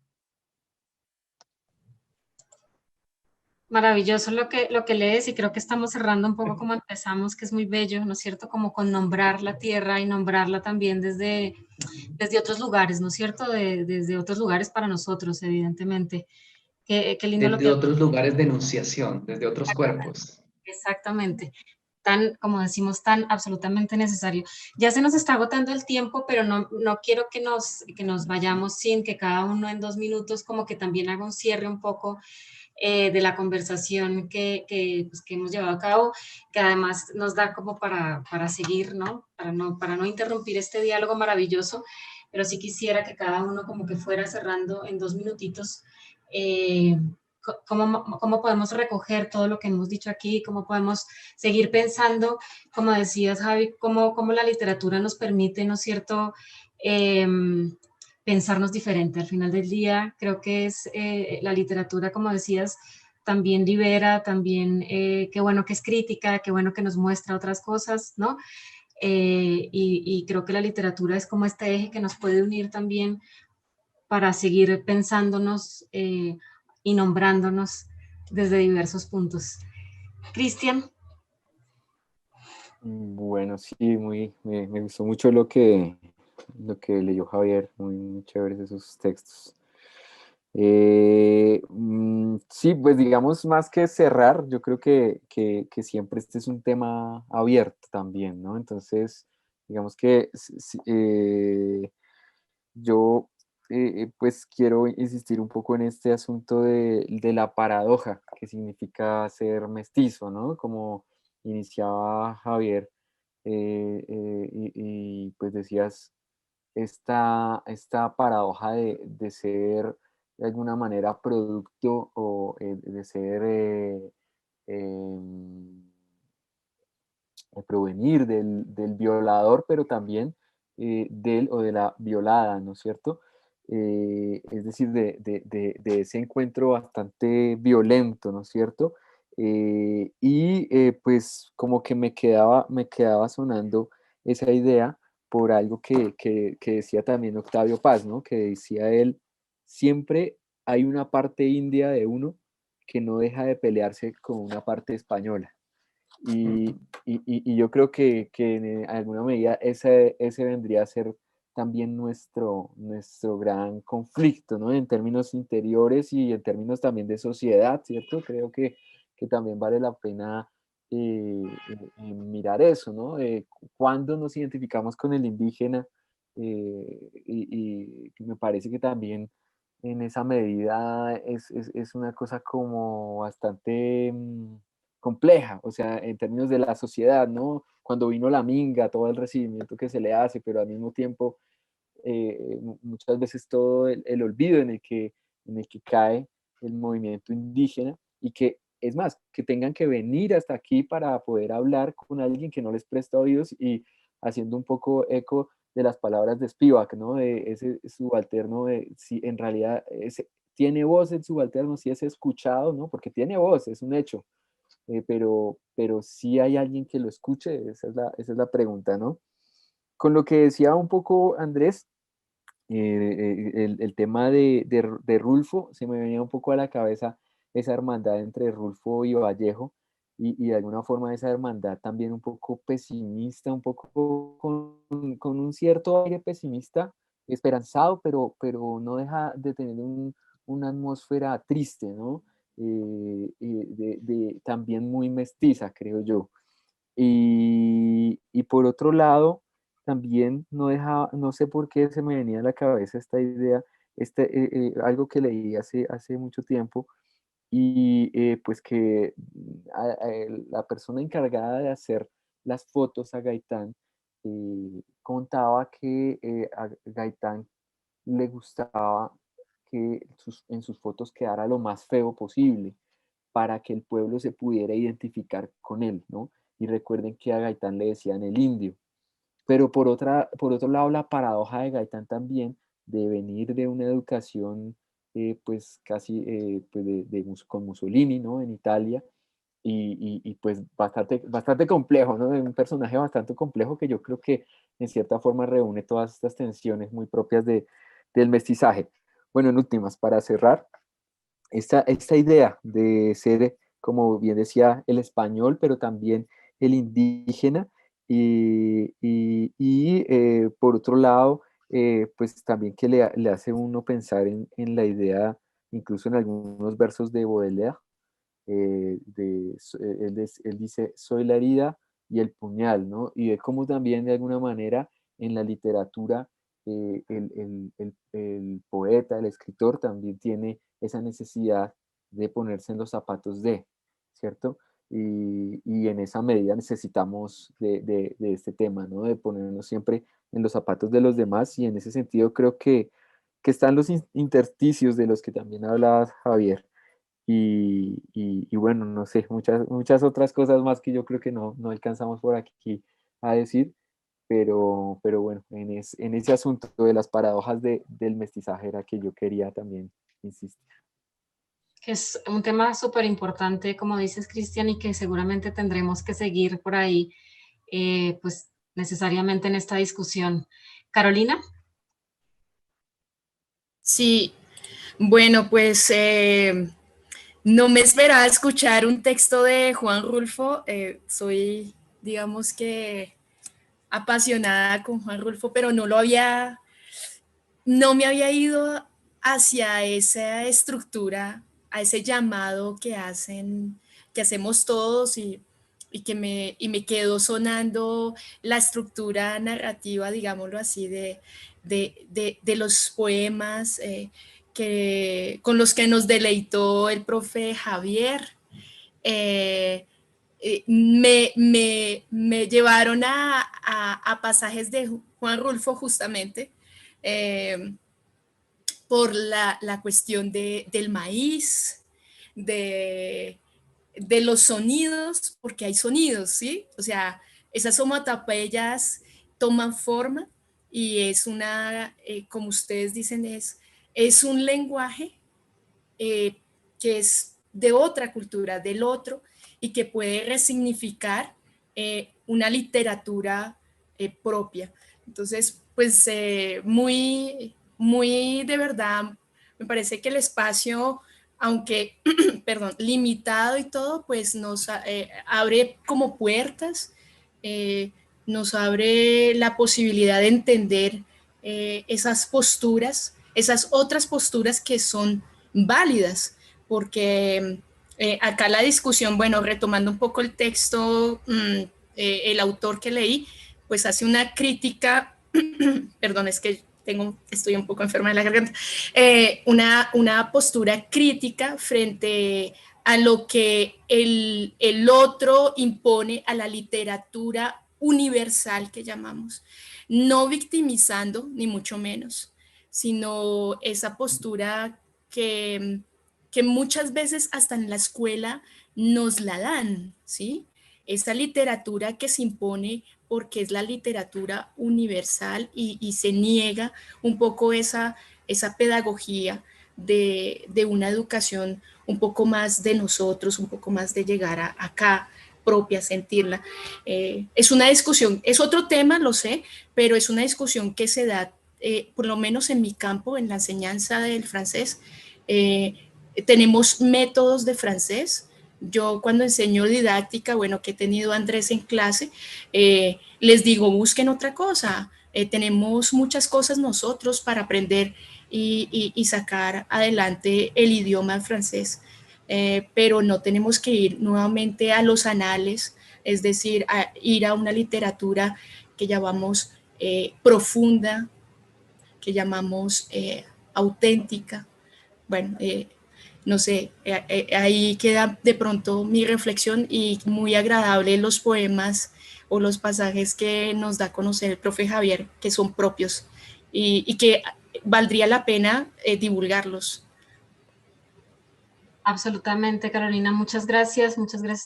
Maravilloso lo que lees y creo que estamos cerrando un poco como empezamos, que es muy bello, ¿no es cierto? Como con nombrar la tierra y nombrarla también desde otros lugares, ¿no es cierto? Desde otros lugares para nosotros, evidentemente. Qué lindo lo Desde que... otros lugares de enunciación, desde otros cuerpos. Exactamente. Tan, como decimos, tan absolutamente necesario. Ya se nos está agotando el tiempo, pero no quiero que nos vayamos sin que cada uno en 2 minutos como que también haga un cierre un poco de la conversación pues, que hemos llevado a cabo, que además nos da como para seguir, ¿no? Para no interrumpir este diálogo maravilloso, pero sí quisiera que cada uno como que fuera cerrando en 2 minutitos. ¿Cómo podemos recoger todo lo que hemos dicho aquí? ¿Cómo podemos seguir pensando, como decías, Javi, cómo la literatura nos permite, ¿no es cierto?, pensarnos diferente. Al final del día, creo que es la literatura, como decías, también libera, también, qué bueno que es crítica, qué bueno que nos muestra otras cosas, ¿no? Y creo que la literatura es como este eje que nos puede unir también para seguir pensándonos y nombrándonos desde diversos puntos. Cristian. Bueno, sí, me gustó mucho lo que leyó Javier, muy chéveres esos textos. Sí, pues digamos, más que cerrar, yo creo que siempre este es un tema abierto también, ¿no? Entonces, digamos que yo pues quiero insistir un poco en este asunto de la paradoja que significa ser mestizo, ¿no? Como iniciaba Javier, pues decías esta paradoja de ser de alguna manera producto o de ser em, provenir del violador, pero también del o de la violada, ¿no es cierto? Es decir, de ese encuentro bastante violento, ¿no es cierto? Pues como que me quedaba sonando esa idea por algo que decía también Octavio Paz, ¿no? Que decía él, siempre hay una parte india de uno que no deja de pelearse con una parte española. Y yo creo que en alguna medida ese vendría a ser también nuestro gran conflicto, ¿no? En términos interiores y en términos también de sociedad, ¿cierto? Creo que también vale la pena mirar eso, ¿no? Cuando nos identificamos con el indígena, y me parece que también en esa medida es una cosa como bastante compleja, o sea, en términos de la sociedad, ¿no? Cuando vino la minga, todo el recibimiento que se le hace, pero al mismo tiempo muchas veces todo el olvido en el que cae el movimiento indígena y que, es más, que tengan que venir hasta aquí para poder hablar con alguien que no les presta oídos y haciendo un poco eco de las palabras de Spivak, ¿no? De ese subalterno, de si en realidad tiene voz el subalterno, si es escuchado, ¿no? Porque tiene voz, es un hecho, pero sí hay alguien que lo escuche, esa es la pregunta, ¿no? Con lo que decía un poco Andrés, el tema de Rulfo, se me venía un poco a la cabeza esa hermandad entre Rulfo y Vallejo, y de alguna forma esa hermandad también un poco pesimista, un poco con un cierto aire pesimista, esperanzado, pero no deja de tener una atmósfera triste, ¿no? También muy mestiza, creo yo. Y por otro lado, también no deja, no sé por qué se me venía a la cabeza esta idea, algo que leí hace mucho tiempo, y pues que la persona encargada de hacer las fotos a Gaitán contaba que a Gaitán le gustaba que en sus fotos quedara lo más feo posible para que el pueblo se pudiera identificar con él, ¿no? Y recuerden que a Gaitán le decían el indio. Pero por otro lado, la paradoja de Gaitán también de venir de una educación pues casi pues con Mussolini, ¿no? En Italia, pues bastante complejo, ¿no? Un personaje bastante complejo que yo creo que en cierta forma reúne todas estas tensiones muy propias del mestizaje. Bueno, en últimas, para cerrar, esta idea de ser, como bien decía, el español, pero también el indígena, por otro llado, pues también que le hace uno pensar en la idea, incluso en algunos versos de Baudelaire, él dice, soy la herida y el puñal, ¿no? Y de cómo también de alguna manera en la literatura el poeta, el escritor también tiene esa necesidad de ponerse en los zapatos de, ¿cierto? Y en esa medida necesitamos de este tema, ¿no? De ponernos siempre en los zapatos de los demás y en ese sentido creo que están los intersticios de los que también hablaba Javier y bueno, no sé, muchas otras cosas más que yo creo que no alcanzamos por aquí a decir, pero bueno, en ese asunto de las paradojas del mestizaje era que yo quería también insistir. Que es un tema súper importante, como dices, Cristian, y que seguramente tendremos que seguir por ahí, pues necesariamente en esta discusión. Carolina. Sí, bueno, pues no me esperaba escuchar un texto de Juan Rulfo. Soy, digamos que, apasionada con Juan Rulfo, pero no me había ido hacia esa estructura, a ese llamado que hacemos todos y y me quedó sonando la estructura narrativa, digámoslo así, de los poemas con los que nos deleitó el profe Javier. Me llevaron a pasajes de Juan Rulfo justamente, por la cuestión del maíz, de los sonidos, porque hay sonidos, ¿sí? O sea, esas onomatopeyas toman forma y es como ustedes dicen, es un lenguaje que es de otra cultura, del otro, y que puede resignificar una literatura propia. Entonces, pues muy de verdad, me parece que el espacio, aunque, perdón, limitado y todo, pues nos abre como puertas, nos abre la posibilidad de entender esas posturas, esas otras posturas que son válidas, porque acá la discusión, bueno, retomando un poco el texto, el autor que leí, pues hace una crítica, perdón, es que estoy un poco enferma de la garganta, una postura crítica frente a lo que el otro impone a la literatura universal que llamamos, no victimizando, ni mucho menos, sino esa postura que, que muchas veces hasta en la escuela nos la dan, ¿sí? Esa literatura que se impone porque es la literatura universal y se niega un poco esa pedagogía de una educación un poco más de nosotros, un poco más de llegar acá propia, sentirla. Es una discusión, es otro tema, lo sé, pero es una discusión que se da, por lo menos en mi campo, en la enseñanza del francés. Tenemos métodos de francés. Yo cuando enseño didáctica, bueno, que he tenido a Andrés en clase, les digo, busquen otra cosa. Tenemos muchas cosas nosotros para aprender y sacar adelante el idioma francés, pero no tenemos que ir nuevamente a los anales, es decir, ir a una literatura que llamamos profunda, que llamamos auténtica. Bueno, no sé, ahí queda de pronto mi reflexión y muy agradable los poemas o los pasajes que nos da a conocer el profe Javier, que son propios y que valdría la pena divulgarlos. Absolutamente, Carolina, muchas gracias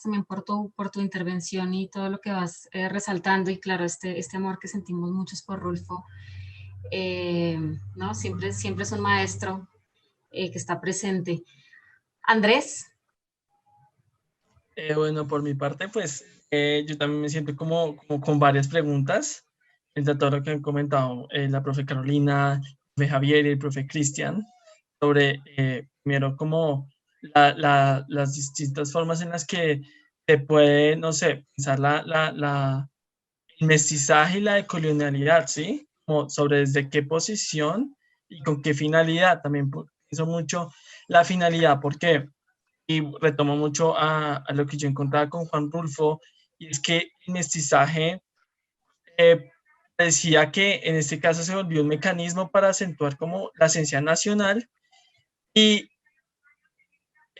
también por tu intervención y todo lo que vas resaltando, y claro, este amor que sentimos muchos por Rulfo, ¿no? Siempre es un maestro que está presente. Andrés. Bueno, por mi parte, pues yo también me siento como con varias preguntas entre todo lo que han comentado la profe Carolina, el profe Javier y el profe Cristian, sobre primero como las distintas formas en las que se puede, no sé, pensar el mestizaje y la decolonialidad, ¿sí? Como sobre desde qué posición y con qué finalidad. También pienso mucho la finalidad, porque y retomo mucho a lo que yo encontraba con Juan Rulfo, y es que el mestizaje decía que en este caso se volvió un mecanismo para acentuar como la esencia nacional, y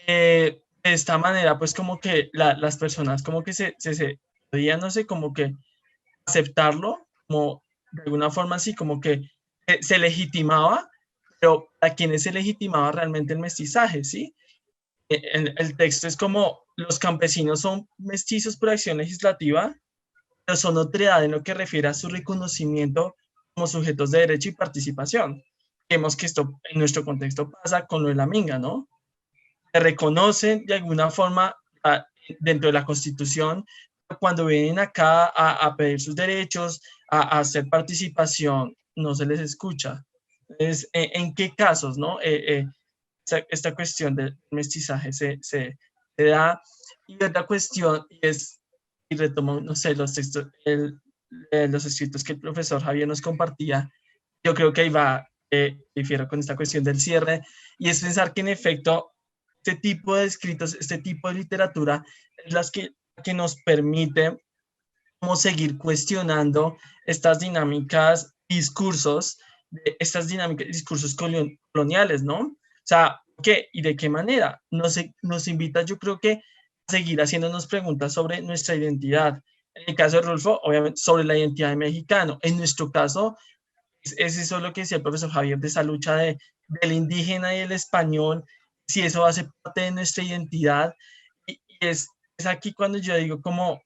de esta manera pues como que las personas como que se podían, no sé, como que aceptarlo, como de alguna forma así, como que se legitimaba, pero ¿a quiénes se legitimaba realmente el mestizaje, sí? El texto es como los campesinos son mestizos por acción legislativa, pero son otredad en lo que refiere a su reconocimiento como sujetos de derecho y participación. Vemos que esto en nuestro contexto pasa con lo de la minga, ¿no? Se reconocen de alguna forma dentro de la Constitución, cuando vienen acá a pedir sus derechos, a hacer participación, no se les escucha. Entonces, ¿en qué casos, no? Esta cuestión del mestizaje se da. Y otra cuestión es, y retomo, no sé, los textos, los escritos que el profesor Javier nos compartía, yo creo que ahí va, difiero con esta cuestión del cierre, y es pensar que en efecto este tipo de escritos, este tipo de literatura es que nos permite como seguir cuestionando estas dinámicas, discursos, estas dinámicas, discursos coloniales, ¿no? O sea, ¿qué y de qué manera? Nos invita, yo creo que, a seguir haciéndonos preguntas sobre nuestra identidad. En el caso de Rulfo, obviamente, sobre la identidad de mexicano. En nuestro caso, es eso lo que decía el profesor Javier, de esa lucha del indígena y el español, si eso hace parte de nuestra identidad. Y es aquí cuando yo digo como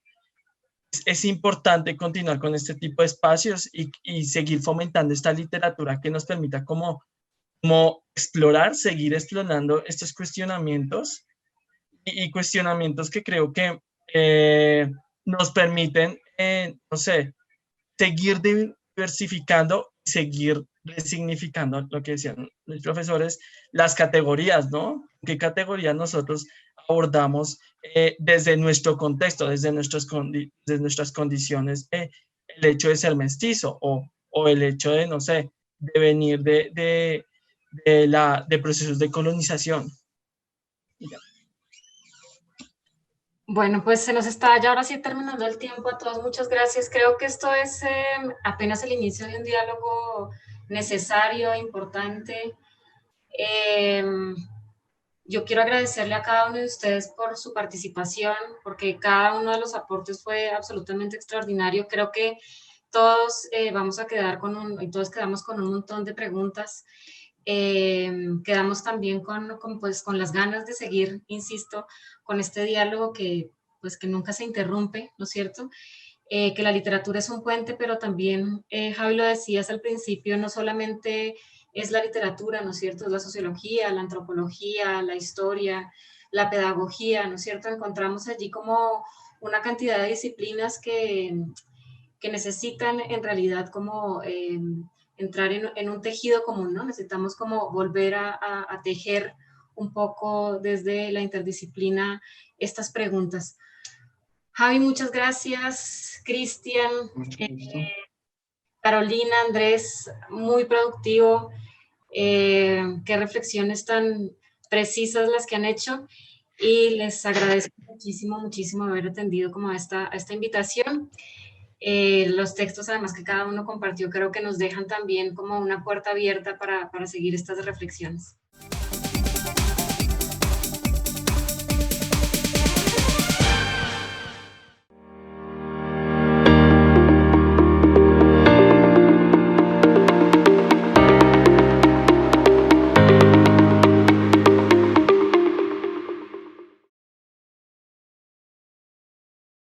es importante continuar con este tipo de espacios y seguir fomentando esta literatura que nos permita como explorar, seguir explorando estos cuestionamientos y cuestionamientos que creo que nos permiten, no sé, seguir diversificando, seguir resignificando lo que decían los profesores, las categorías, ¿no? ¿Qué categorías nosotros abordamos desde nuestro contexto, desde nuestras condiciones, el hecho de ser mestizo o el hecho de, no sé, de venir de procesos de colonización? Bueno, pues se nos está ya ahora sí terminando el tiempo. A todos muchas gracias. Creo que esto es apenas el inicio de un diálogo necesario, importante. Yo quiero agradecerle a cada uno de ustedes por su participación, porque cada uno de los aportes fue absolutamente extraordinario. Creo que todos vamos a quedar todos quedamos con un montón de preguntas. Quedamos también pues, con las ganas de seguir, insisto, con este diálogo pues, que nunca se interrumpe, ¿no es cierto? Que la literatura es un puente, pero también, Javi, lo decías al principio, no solamente es la literatura, ¿no es cierto? Es la sociología, la antropología, la historia, la pedagogía, ¿no es cierto? Encontramos allí como una cantidad de disciplinas que necesitan en realidad como entrar en un tejido común, ¿no? Necesitamos como volver a tejer un poco desde la interdisciplina estas preguntas. Javi, muchas gracias. Cristian, Carolina, Andrés, muy productivo. Qué reflexiones tan precisas las que han hecho y les agradezco muchísimo, muchísimo haber atendido como a esta invitación. Los textos además que cada uno compartió creo que nos dejan también como una puerta abierta para seguir estas reflexiones.